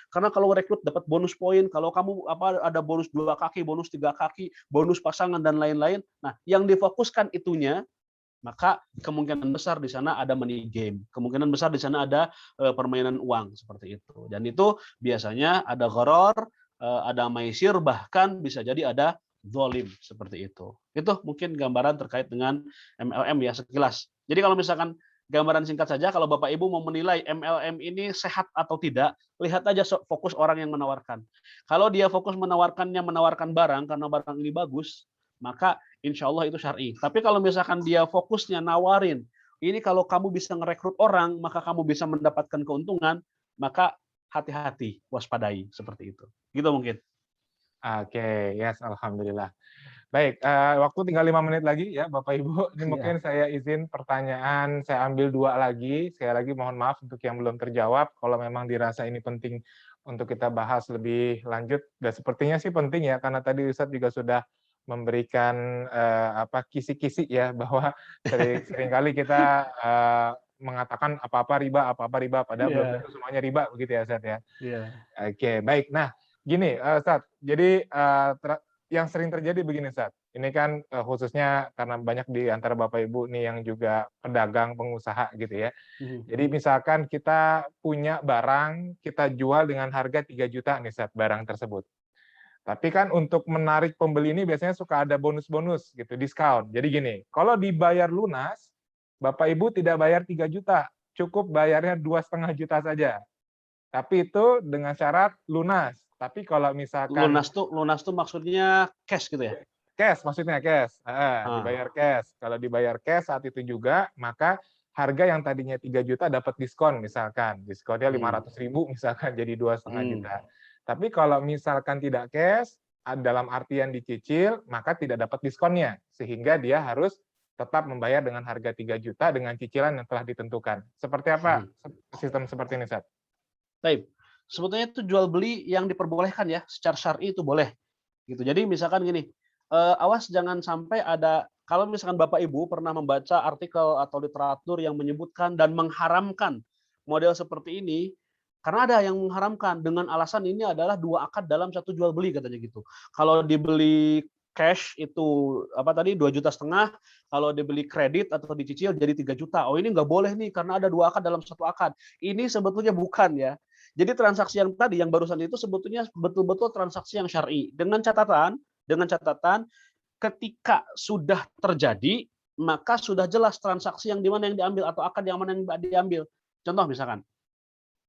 Karena kalau rekrut dapat bonus poin, kalau kamu ada bonus 2 kaki, bonus 3 kaki, bonus pasangan dan lain-lain. Nah, yang difokuskan itunya, maka kemungkinan besar di sana ada money game. Kemungkinan besar di sana ada permainan uang seperti itu. Dan itu biasanya ada gharar, ada maisir, bahkan bisa jadi ada zalim seperti itu. Itu mungkin gambaran terkait dengan MLM ya sekilas. Jadi kalau misalkan gambaran singkat saja, kalau Bapak Ibu mau menilai MLM ini sehat atau tidak, lihat aja fokus orang yang menawarkan. Kalau dia fokus menawarkan barang karena barang ini bagus, maka insya Allah itu syar'i. Tapi kalau misalkan dia fokusnya nawarin, ini kalau kamu bisa ngerekrut orang, maka kamu bisa mendapatkan keuntungan, maka hati-hati, waspadai, seperti itu. Gitu mungkin. Oke, yes, alhamdulillah. Baik, waktu tinggal 5 menit lagi ya Bapak Ibu. Ini mungkin saya izin pertanyaan, saya ambil 2 lagi. Sekali lagi mohon maaf untuk yang belum terjawab. Kalau memang dirasa ini penting untuk kita bahas lebih lanjut, dan sepertinya sih penting ya, karena tadi Ustadz juga sudah memberikan kisi-kisi ya, bahwa seringkali kita mengatakan apa-apa riba, padahal belum tentu semuanya riba, begitu ya Ustadz ya. Oke, baik. Nah, gini Ustadz, jadi yang sering terjadi begini Ustadz, ini kan khususnya karena banyak di antara Bapak Ibu nih yang juga pedagang, pengusaha gitu ya. Jadi misalkan kita punya barang, kita jual dengan harga 3 juta nih Ustadz, barang tersebut. Tapi kan untuk menarik pembeli ini biasanya suka ada bonus-bonus gitu, diskon. Jadi gini, kalau dibayar lunas, Bapak Ibu tidak bayar 3 juta, cukup bayarnya 2,5 juta saja. Tapi itu dengan syarat lunas. Tapi kalau misalkan lunas tuh maksudnya cash gitu ya? Cash, maksudnya cash. Dibayar cash. Kalau dibayar cash saat itu juga, maka harga yang tadinya 3 juta dapat diskon misalkan. Diskonnya 500.000 misalkan jadi 2,5 juta. Tapi kalau misalkan tidak cash, dalam artian dicicil, maka tidak dapat diskonnya. Sehingga dia harus tetap membayar dengan harga 3 juta dengan cicilan yang telah ditentukan. Seperti apa sistem seperti ini, Ustaz? Baik. sebetulnya itu jual beli yang diperbolehkan ya, secara syar'i itu boleh. Gitu. Jadi misalkan gini, awas jangan sampai ada, kalau misalkan Bapak Ibu pernah membaca artikel atau literatur yang menyebutkan dan mengharamkan model seperti ini, karena ada yang mengharamkan dengan alasan ini adalah 2 akad dalam 1 jual beli katanya gitu. Kalau dibeli cash itu apa tadi 2,5 juta, kalau dibeli kredit atau dicicil jadi 3 juta. Oh ini nggak boleh nih karena ada 2 akad dalam 1 akad. Ini sebetulnya bukan ya. Jadi transaksi yang tadi yang barusan itu sebetulnya betul-betul transaksi yang syar'i dengan catatan ketika sudah terjadi maka sudah jelas transaksi yang di mana yang diambil atau akad yang mana yang diambil. Contoh misalkan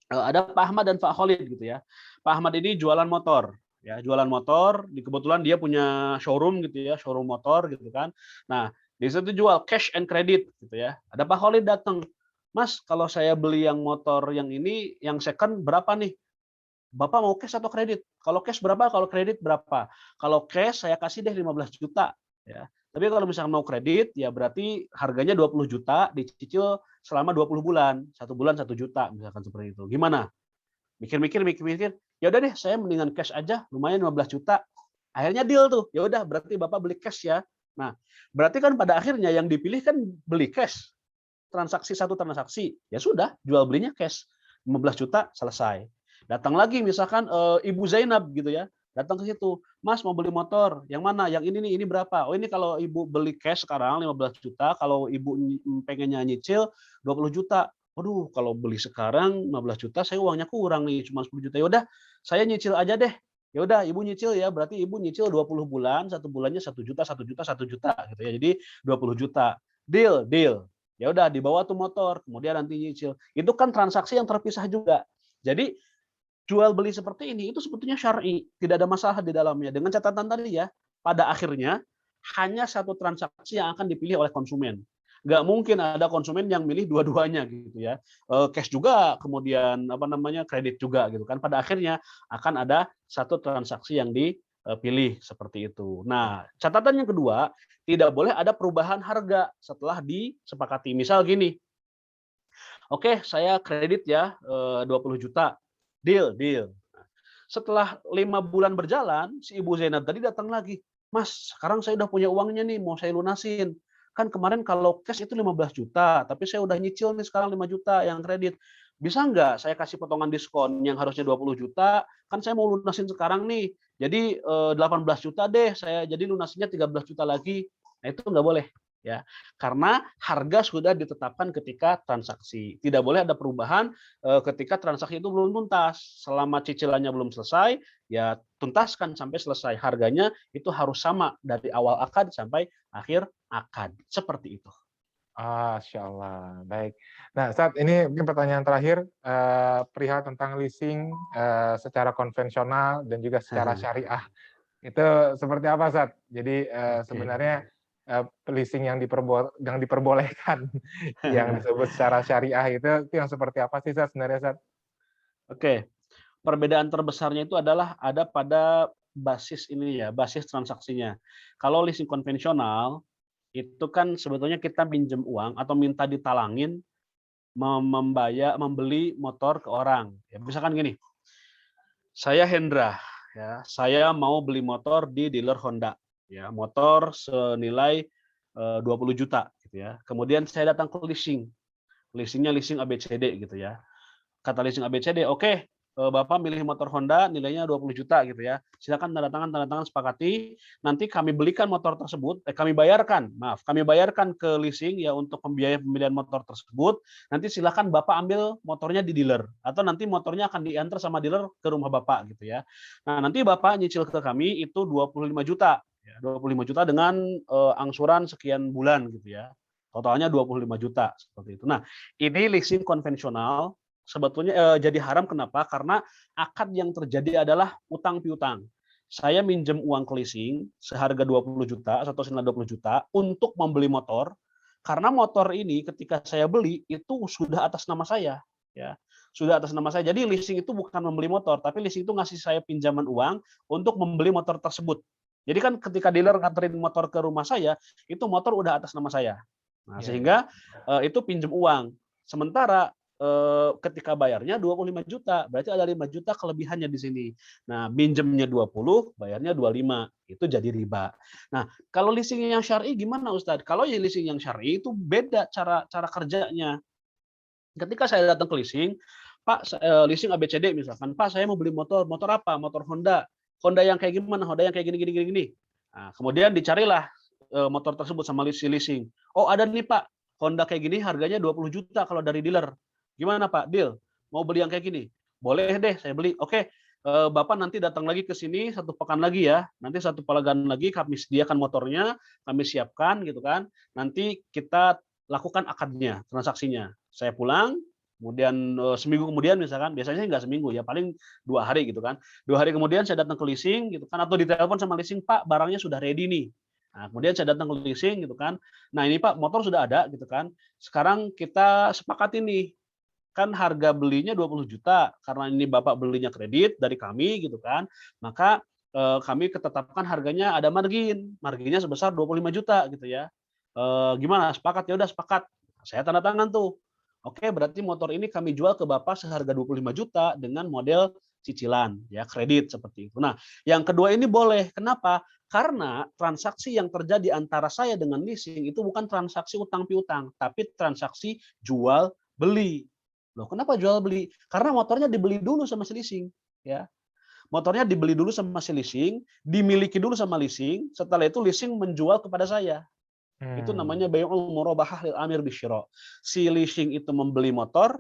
ada Pak Ahmad dan Pak Khalid gitu ya. Pak Ahmad ini jualan motor, ya jualan motor. Kebetulan dia punya showroom gitu ya, showroom motor gitu kan. Nah di situ jual cash and credit gitu ya. Ada Pak Khalid datang, Mas kalau saya beli yang motor yang ini, yang second berapa nih? Bapak mau cash atau kredit? Kalau cash berapa? Kalau kredit berapa? Kalau cash saya kasih deh 15 juta. Ya. Tapi kalau misalnya mau kredit, ya berarti harganya 20 juta, dicicil selama 20 bulan. 1 bulan 1 juta, misalkan seperti itu. Gimana? Mikir-mikir, ya udah deh saya mendingan cash aja, lumayan 15 juta. Akhirnya deal tuh, ya udah berarti Bapak beli cash ya. Nah, berarti kan pada akhirnya yang dipilih kan beli cash. Satu transaksi, ya sudah, jual belinya cash. 15 juta selesai. Datang lagi misalkan Ibu Zainab gitu ya, datang ke situ, Mas mau beli motor, yang mana? Yang ini nih, ini berapa? Oh ini kalau Ibu beli cash sekarang 15 juta, kalau Ibu pengennya nyicil 20 juta. Waduh, kalau beli sekarang 15 juta, saya uangnya kurang nih, cuma 10 juta. Ya udah, saya nyicil aja deh. Ya udah, Ibu nyicil ya, berarti Ibu nyicil 20 bulan, 1 bulannya 1 juta, 1 juta, 1 juta gitu ya. Jadi 20 juta. Deal, deal. Ya udah dibawa tuh motor, kemudian nanti nyicil. Itu kan transaksi yang terpisah juga. Jadi jual beli seperti ini itu sebetulnya syar'i, tidak ada masalah di dalamnya. Dengan catatan tadi ya, pada akhirnya hanya satu transaksi yang akan dipilih oleh konsumen. Nggak mungkin ada konsumen yang milih dua-duanya gitu ya. Cash juga, kemudian apa namanya kredit juga gitu kan. Pada akhirnya akan ada satu transaksi yang dipilih seperti itu. Nah, catatan yang kedua, tidak boleh ada perubahan harga setelah disepakati. Misal gini, oke saya kredit ya 20 juta. Deal, deal. Setelah 5 bulan berjalan, si Ibu Zainab tadi datang lagi. Mas, sekarang saya udah punya uangnya nih, mau saya lunasin. Kan kemarin kalau cash itu 15 juta, tapi saya udah nyicil nih sekarang 5 juta yang kredit. Bisa nggak saya kasih potongan diskon yang harusnya 20 juta, kan saya mau lunasin sekarang nih. Jadi 18 juta deh, saya jadi lunasinya 13 juta lagi. Nah itu nggak boleh. Ya, karena harga sudah ditetapkan ketika transaksi. Tidak boleh ada perubahan ketika transaksi itu belum tuntas. Selama cicilannya belum selesai, ya tuntaskan sampai selesai. Harganya itu harus sama dari awal akad sampai akhir akad. Seperti itu. Masya Allah, baik. Nah, saat ini mungkin pertanyaan terakhir perihal tentang leasing secara konvensional dan juga secara syariah. Itu seperti apa, Sat? Jadi sebenarnya leasing yang diperbolehkan, yang disebut secara syariah itu yang seperti apa sih, Sat, sebenarnya, Sat? Oke, perbedaan terbesarnya itu adalah ada pada basis ini ya, basis transaksinya. Kalau leasing konvensional itu kan sebetulnya kita pinjam uang atau minta ditalangin membeli motor ke orang. Ya, misalkan gini, saya Hendra, ya, saya mau beli motor di dealer Honda, ya, motor senilai 20 juta, gitu ya. Kemudian saya datang ke leasing, leasingnya leasing ABCD, gitu ya. Kata leasing ABCD, oke, Bapak milih motor Honda nilainya 20 juta gitu ya. Silakan tanda tangan sepakati. Nanti kami belikan motor tersebut, kami bayarkan ke leasing ya untuk pembelian motor tersebut. Nanti silakan Bapak ambil motornya di dealer atau nanti motornya akan diantar sama dealer ke rumah Bapak gitu ya. Nah, nanti Bapak nyicil ke kami itu 25 juta. Ya, 25 juta dengan angsuran sekian bulan gitu ya. Totalnya 25 juta seperti itu. Nah, ini leasing konvensional sebetulnya jadi haram kenapa? Karena akad yang terjadi adalah utang piutang. Saya minjem uang ke leasing seharga 20 juta atau senilai 20 juta untuk membeli motor. Karena motor ini ketika saya beli itu sudah atas nama saya, ya. Sudah atas nama saya. Jadi leasing itu bukan membeli motor, tapi leasing itu ngasih saya pinjaman uang untuk membeli motor tersebut. Jadi kan ketika dealer nganterin motor ke rumah saya, itu motor udah atas nama saya. Nah, sehingga itu pinjam uang. Sementara ketika bayarnya 25 juta, berarti ada 5 juta kelebihannya di sini. Nah, minjemnya 20, bayarnya 25, itu jadi riba. Nah, kalau leasing yang syar'i gimana Ustadz? Kalau yang leasing yang syar'i itu beda cara kerjanya. Ketika saya datang ke leasing, Pak, leasing ABCD misalkan, Pak saya mau beli motor apa? Motor Honda. Honda yang kayak gimana? Honda yang kayak gini. Nah, kemudian dicarilah motor tersebut sama leasing. Oh ada nih Pak, Honda kayak gini harganya 20 juta kalau dari dealer. Gimana Pak, deal? Mau beli yang kayak gini? Boleh deh, saya beli. Oke, Bapak nanti datang lagi ke sini 1 pekan lagi ya. Nanti 1 pekan lagi kami sediakan motornya, kami siapkan gitu kan. Nanti kita lakukan akadnya, transaksinya. Saya pulang, kemudian seminggu kemudian misalkan, biasanya nggak seminggu ya, paling 2 hari gitu kan. 2 hari kemudian saya datang ke leasing gitu kan, atau ditelepon sama leasing, Pak barangnya sudah ready nih. Nah, kemudian saya datang ke leasing gitu kan. Nah ini Pak motor sudah ada gitu kan. Sekarang kita sepakati nih, kan harga belinya 20 juta, karena ini Bapak belinya kredit dari kami gitu kan, maka kami ketetapkan harganya ada marginnya sebesar 25 juta gitu ya. Gimana sepakat? Ya udah sepakat. Saya tanda tangan tuh. Oke, berarti motor ini kami jual ke Bapak seharga 25 juta dengan model cicilan, ya kredit seperti itu. Nah, yang kedua ini boleh. Kenapa? Karena transaksi yang terjadi antara saya dengan leasing itu bukan transaksi utang piutang, tapi transaksi jual beli. Loh, kenapa jual beli? Karena motornya dibeli dulu sama si leasing, ya. Motornya dibeli dulu sama si leasing, dimiliki dulu sama leasing, setelah itu leasing menjual kepada saya. Itu namanya bai'ul murabahah lil amir bisyira. Si leasing itu membeli motor,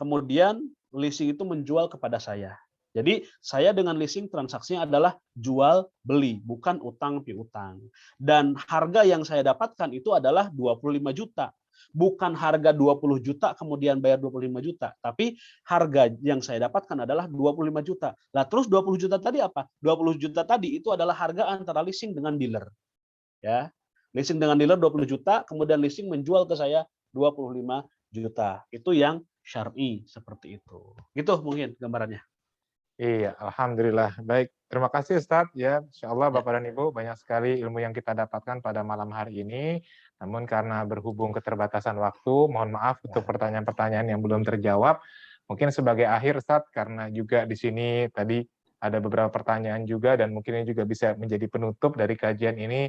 kemudian leasing itu menjual kepada saya. Jadi saya dengan leasing transaksinya adalah jual beli, bukan utang piutang. Dan harga yang saya dapatkan itu adalah 25 juta. Bukan harga 20 juta kemudian bayar 25 juta, tapi harga yang saya dapatkan adalah 25 juta. Lah terus 20 juta tadi apa? 20 juta tadi itu adalah harga antara leasing dengan dealer. Ya. Leasing dengan dealer 20 juta, kemudian leasing menjual ke saya 25 juta. Itu yang syar'i seperti itu. Gitu mungkin gambarannya. Iya, alhamdulillah. Baik, terima kasih Ustadz ya. Insyaallah Ya. Bapak dan Ibu banyak sekali ilmu yang kita dapatkan pada malam hari ini. Namun karena berhubung keterbatasan waktu, mohon maaf untuk pertanyaan-pertanyaan yang belum terjawab. Mungkin sebagai akhir Ustadz, karena juga di sini tadi ada beberapa pertanyaan juga dan mungkin ini juga bisa menjadi penutup dari kajian ini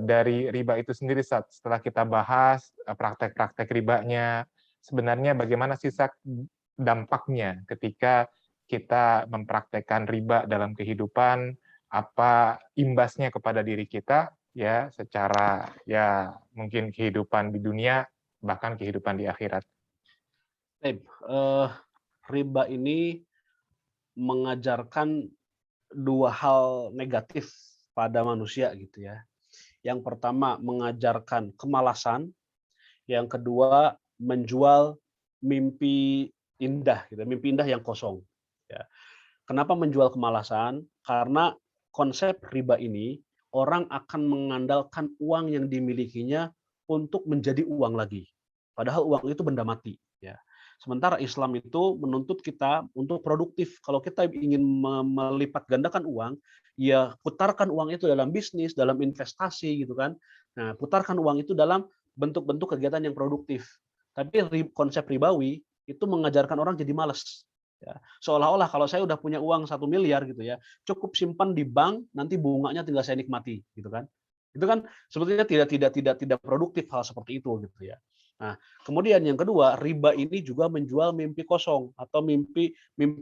dari riba itu sendiri Ustadz. Setelah kita bahas praktek-praktek ribanya, sebenarnya bagaimana sih dampaknya ketika kita mempraktekkan riba dalam kehidupan, apa imbasnya kepada diri kita ya secara ya mungkin kehidupan di dunia bahkan kehidupan di akhirat. Riba ini mengajarkan 2 hal negatif pada manusia gitu ya. Yang pertama mengajarkan kemalasan, yang kedua menjual mimpi indah gitu, mimpi indah yang kosong. Ya. Kenapa menjual kemalasan? Karena konsep riba ini orang akan mengandalkan uang yang dimilikinya untuk menjadi uang lagi. Padahal uang itu benda mati. Ya. Sementara Islam itu menuntut kita untuk produktif. Kalau kita ingin melipat gandakan uang, ya putarkan uang itu dalam bisnis, dalam investasi gitu kan. Nah, putarkan uang itu dalam bentuk-bentuk kegiatan yang produktif. Tapi konsep ribawi itu mengajarkan orang jadi malas. Ya, seolah-olah kalau saya udah punya uang 1 miliar gitu ya, cukup simpan di bank, nanti bunganya tinggal saya nikmati, gitu kan. Itu kan sebetulnya tidak produktif hal seperti itu gitu ya. Nah, kemudian yang kedua, riba ini juga menjual mimpi kosong atau mimpi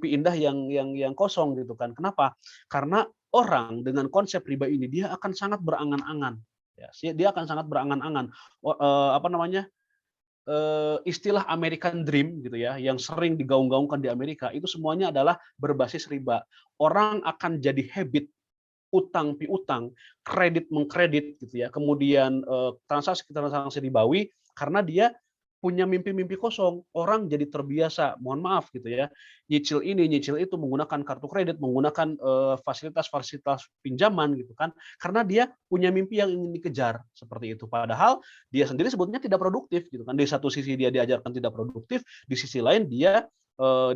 indah yang kosong gitu kan. Kenapa? Karena orang dengan konsep riba ini dia akan sangat berangan-angan. Ya, dia akan sangat berangan-angan. Apa namanya? Istilah American Dream gitu ya, yang sering digaung-gaungkan di Amerika itu semuanya adalah berbasis riba. Orang akan jadi habit utang piutang, kredit mengkredit gitu ya, kemudian transaksi ribawi karena dia punya mimpi-mimpi kosong. Orang jadi terbiasa, mohon maaf gitu ya, nyicil ini, nyicil itu, menggunakan kartu kredit, menggunakan fasilitas-fasilitas pinjaman gitu kan, karena dia punya mimpi yang ingin dikejar seperti itu. Padahal dia sendiri sebetulnya tidak produktif gitu kan. Di satu sisi dia diajarkan tidak produktif, di sisi lain dia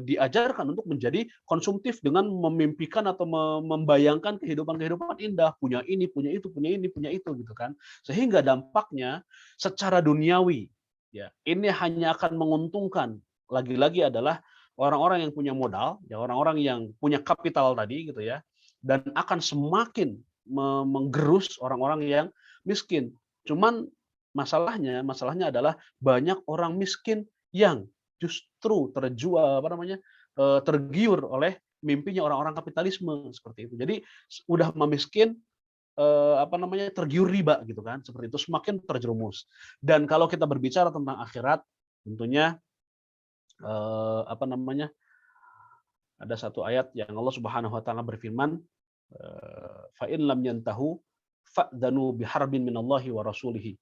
diajarkan untuk menjadi konsumtif dengan memimpikan atau membayangkan kehidupan indah, punya ini, punya itu, punya ini, punya itu gitu kan. Sehingga dampaknya secara duniawi ya, ini hanya akan menguntungkan lagi-lagi adalah orang-orang yang punya modal, ya orang-orang yang punya kapital tadi gitu ya, dan akan semakin menggerus orang-orang yang miskin. Cuman masalahnya adalah banyak orang miskin yang justru tergiur oleh mimpinya orang-orang kapitalisme seperti itu. Jadi udah memiskin tergiur riba gitu kan, seperti itu semakin terjerumus. Dan kalau kita berbicara tentang akhirat, tentunya ada satu ayat yang Allah Subhanahu wa taala berfirman, fa in lam yantahu fa'danu biharbin minallahi wa rasulihi.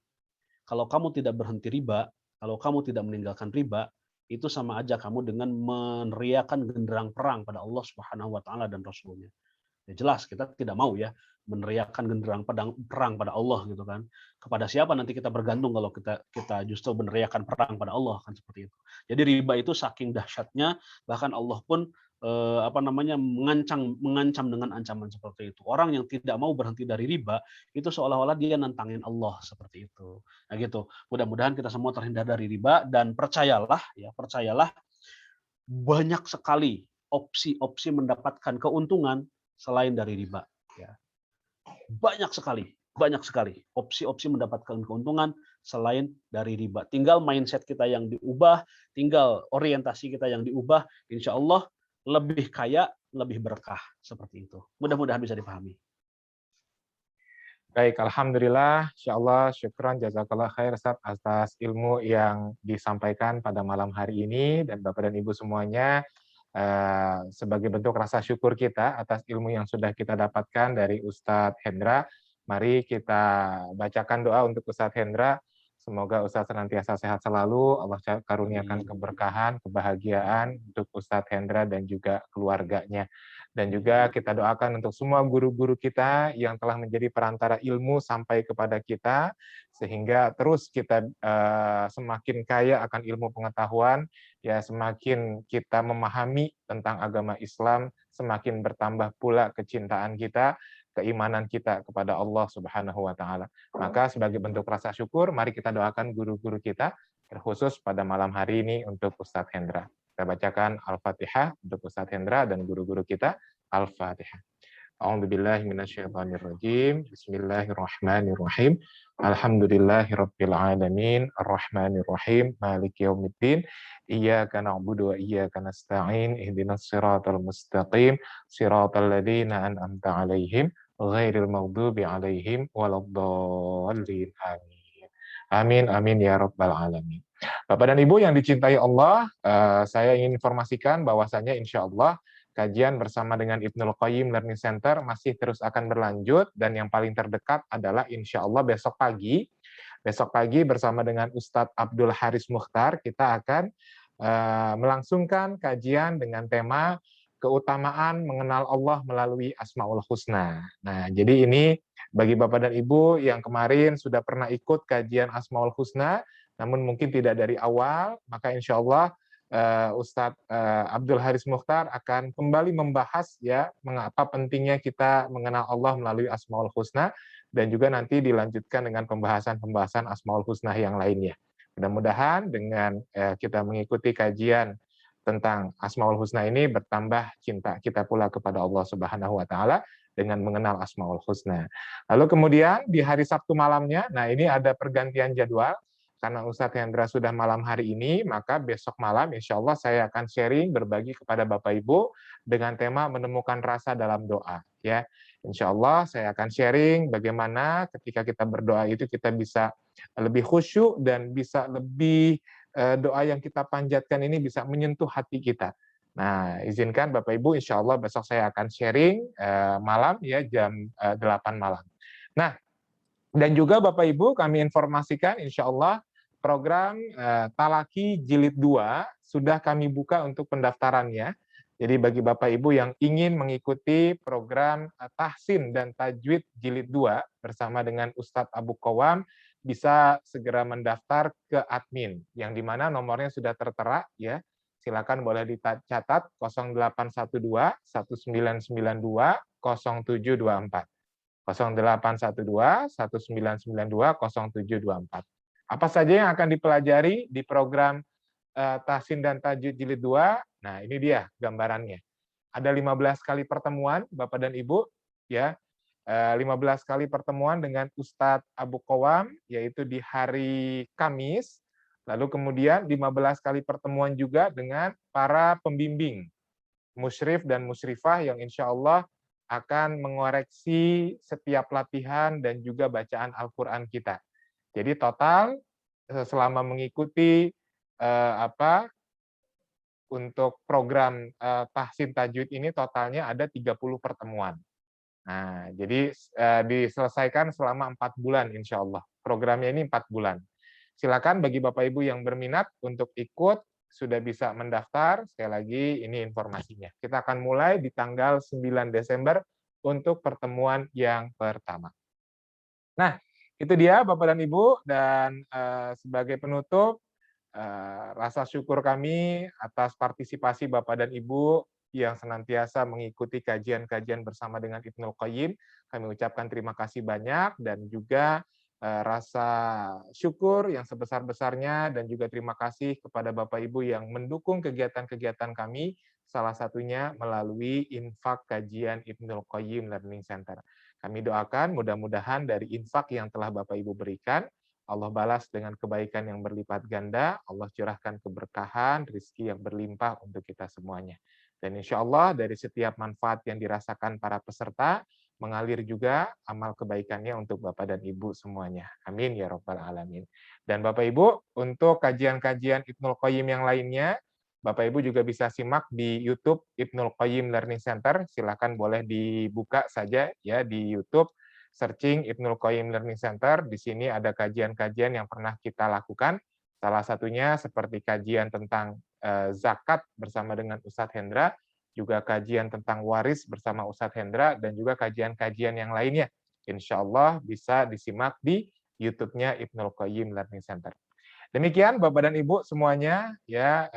Kalau kamu tidak berhenti riba, kalau kamu tidak meninggalkan riba, itu sama aja kamu dengan meneriakan genderang perang pada Allah Subhanahu wa taala dan Rasulnya. Ya jelas kita tidak mau ya meneriakkan genderang perang pada Allah gitu kan. Kepada siapa nanti kita bergantung kalau kita justru meneriakkan perang pada Allah kan seperti itu. Jadi riba itu saking dahsyatnya bahkan Allah pun mengancam dengan ancaman seperti itu. Orang yang tidak mau berhenti dari riba itu seolah-olah dia nantangin Allah seperti itu. Nah gitu. Mudah-mudahan kita semua terhindar dari riba dan percayalah banyak sekali opsi-opsi mendapatkan keuntungan selain dari riba. Ya. Banyak sekali opsi-opsi mendapatkan keuntungan selain dari riba. Tinggal mindset kita yang diubah, tinggal orientasi kita yang diubah, insya Allah lebih kaya, lebih berkah seperti itu. Mudah-mudahan bisa dipahami. Baik, alhamdulillah, insyaallah, syukran, jazakallah khair Ustaz atas ilmu yang disampaikan pada malam hari ini, dan Bapak dan Ibu semuanya, sebagai bentuk rasa syukur kita atas ilmu yang sudah kita dapatkan dari Ustadz Hendra, mari kita bacakan doa untuk Ustadz Hendra. Semoga Ustadz senantiasa sehat selalu, Allah karuniakan keberkahan, kebahagiaan untuk Ustadz Hendra dan juga keluarganya. Dan juga kita doakan untuk semua guru-guru kita yang telah menjadi perantara ilmu sampai kepada kita, sehingga terus kita semakin kaya akan ilmu pengetahuan, ya semakin kita memahami tentang agama Islam, semakin bertambah pula kecintaan kita, keimanan kita kepada Allah Subhanahu wa taala. Maka sebagai bentuk rasa syukur, mari kita doakan guru-guru kita, terkhusus pada malam hari ini untuk Ustadz Hendra. Kita bacakan Al-Fatihah untuk Ustadz Hendra dan guru-guru kita. Al-Fatihah. A'udzubillahi minasyaitonirrajim. Bismillahirrahmanirrahim. Alhamdulillahirabbil alamin, arrahmanirrahim, maliki yaumiddin. Iyyaka na'budu wa iyyaka nasta'in. Ihdinas siratal mustaqim, siratal ladzina an'amta 'alaihim, ghairil maghdubi 'alaihim waladdallin. Amin. Amin amin ya rabbal alamin. Bapak dan Ibu yang dicintai Allah, saya ingin informasikan bahwasanya insyaallah kajian bersama dengan Ibnul Qayyim Learning Center masih terus akan berlanjut, dan yang paling terdekat adalah insya Allah besok pagi. Besok pagi bersama dengan Ustadz Abdul Haris Mukhtar, kita akan melangsungkan kajian dengan tema keutamaan mengenal Allah melalui Asmaul Husna. Nah, jadi ini bagi Bapak dan Ibu yang kemarin sudah pernah ikut kajian Asmaul Husna, namun mungkin tidak dari awal, maka insya Allah Ustadz Abdul Haris Mukhtar akan kembali membahas ya mengapa pentingnya kita mengenal Allah melalui Asmaul Husna, dan juga nanti dilanjutkan dengan pembahasan-pembahasan Asmaul Husna yang lainnya. Mudah-mudahan dengan kita mengikuti kajian tentang Asmaul Husna ini bertambah cinta kita pula kepada Allah Subhanahu wa taala dengan mengenal Asmaul Husna. Lalu kemudian di hari Sabtu malamnya, nah ini ada pergantian jadwal. Karena Ustadz Hendra sudah malam hari ini, maka besok malam insya Allah saya akan sharing, berbagi kepada Bapak Ibu dengan tema menemukan rasa dalam doa. Ya, insya Allah saya akan sharing bagaimana ketika kita berdoa itu kita bisa lebih khusyuk dan bisa lebih doa yang kita panjatkan ini bisa menyentuh hati kita. Nah, izinkan Bapak Ibu, insya Allah besok saya akan sharing malam ya jam 8 malam. Nah, dan juga Bapak Ibu kami informasikan insya Allah program Talaki Jilid 2 sudah kami buka untuk pendaftarannya. Jadi bagi Bapak Ibu yang ingin mengikuti program Tahsin dan Tajwid Jilid 2 bersama dengan Ustadz Abu Qawam, bisa segera mendaftar ke admin, yang dimana nomornya sudah tertera ya. Silakan boleh dicatat 0812 1992 0724. 0812 1992 0724. Apa saja yang akan dipelajari di program Tahsin dan Tajwid Jilid 2. Nah, ini dia gambarannya. Ada 15 kali pertemuan Bapak dan Ibu, ya. 15 kali pertemuan dengan Ustadz Abu Qawam, yaitu di hari Kamis. Lalu kemudian 15 kali pertemuan juga dengan para pembimbing, musyrif dan musyrifah yang insya Allah akan mengoreksi setiap latihan dan juga bacaan Al-Quran kita. Jadi total selama mengikuti untuk program tahsin tajwid ini totalnya ada 30 pertemuan. Nah, jadi diselesaikan selama 4 bulan insya Allah. Programnya ini 4 bulan. Silakan bagi Bapak Ibu yang berminat untuk ikut, sudah bisa mendaftar. Sekali lagi ini informasinya. Kita akan mulai di tanggal 9 Desember untuk pertemuan yang pertama. Nah, itu dia Bapak dan Ibu, dan sebagai penutup, rasa syukur kami atas partisipasi Bapak dan Ibu yang senantiasa mengikuti kajian-kajian bersama dengan Ibnul Qayyim. Kami ucapkan terima kasih banyak, dan juga rasa syukur yang sebesar-besarnya, dan juga terima kasih kepada Bapak Ibu yang mendukung kegiatan-kegiatan kami, salah satunya melalui infak kajian Ibnul Qayyim Learning Center. Kami doakan mudah-mudahan dari infak yang telah Bapak Ibu berikan, Allah balas dengan kebaikan yang berlipat ganda, Allah curahkan keberkahan, rezeki yang berlimpah untuk kita semuanya. Dan insya Allah dari setiap manfaat yang dirasakan para peserta, mengalir juga amal kebaikannya untuk Bapak dan Ibu semuanya. Amin ya Rabbal Alamin. Dan Bapak Ibu, untuk kajian-kajian Ibnul Qayyim yang lainnya, Bapak Ibu juga bisa simak di YouTube Ibnul Qayyim Learning Center. Silakan boleh dibuka saja ya di YouTube, searching Ibnul Qayyim Learning Center. Di sini ada kajian-kajian yang pernah kita lakukan. Salah satunya seperti kajian tentang zakat bersama dengan Ustadz Hendra, juga kajian tentang waris bersama Ustadz Hendra, dan juga kajian-kajian yang lainnya. Insya Allah bisa disimak di YouTube-nya Ibnul Qayyim Learning Center. Demikian Bapak dan Ibu semuanya, ya.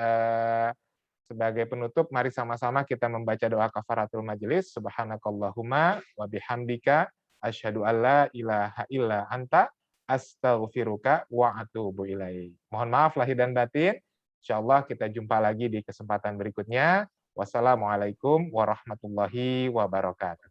Sebagai penutup, mari sama-sama kita membaca doa kafaratul majelis. Subhanakallahumma wa bihamdika asyhadu alla ilaha illa anta astaghfiruka wa atubu ilaik. Mohon maaf lahir dan batin. Insyaallah kita jumpa lagi di kesempatan berikutnya. Wassalamualaikum warahmatullahi wabarakatuh.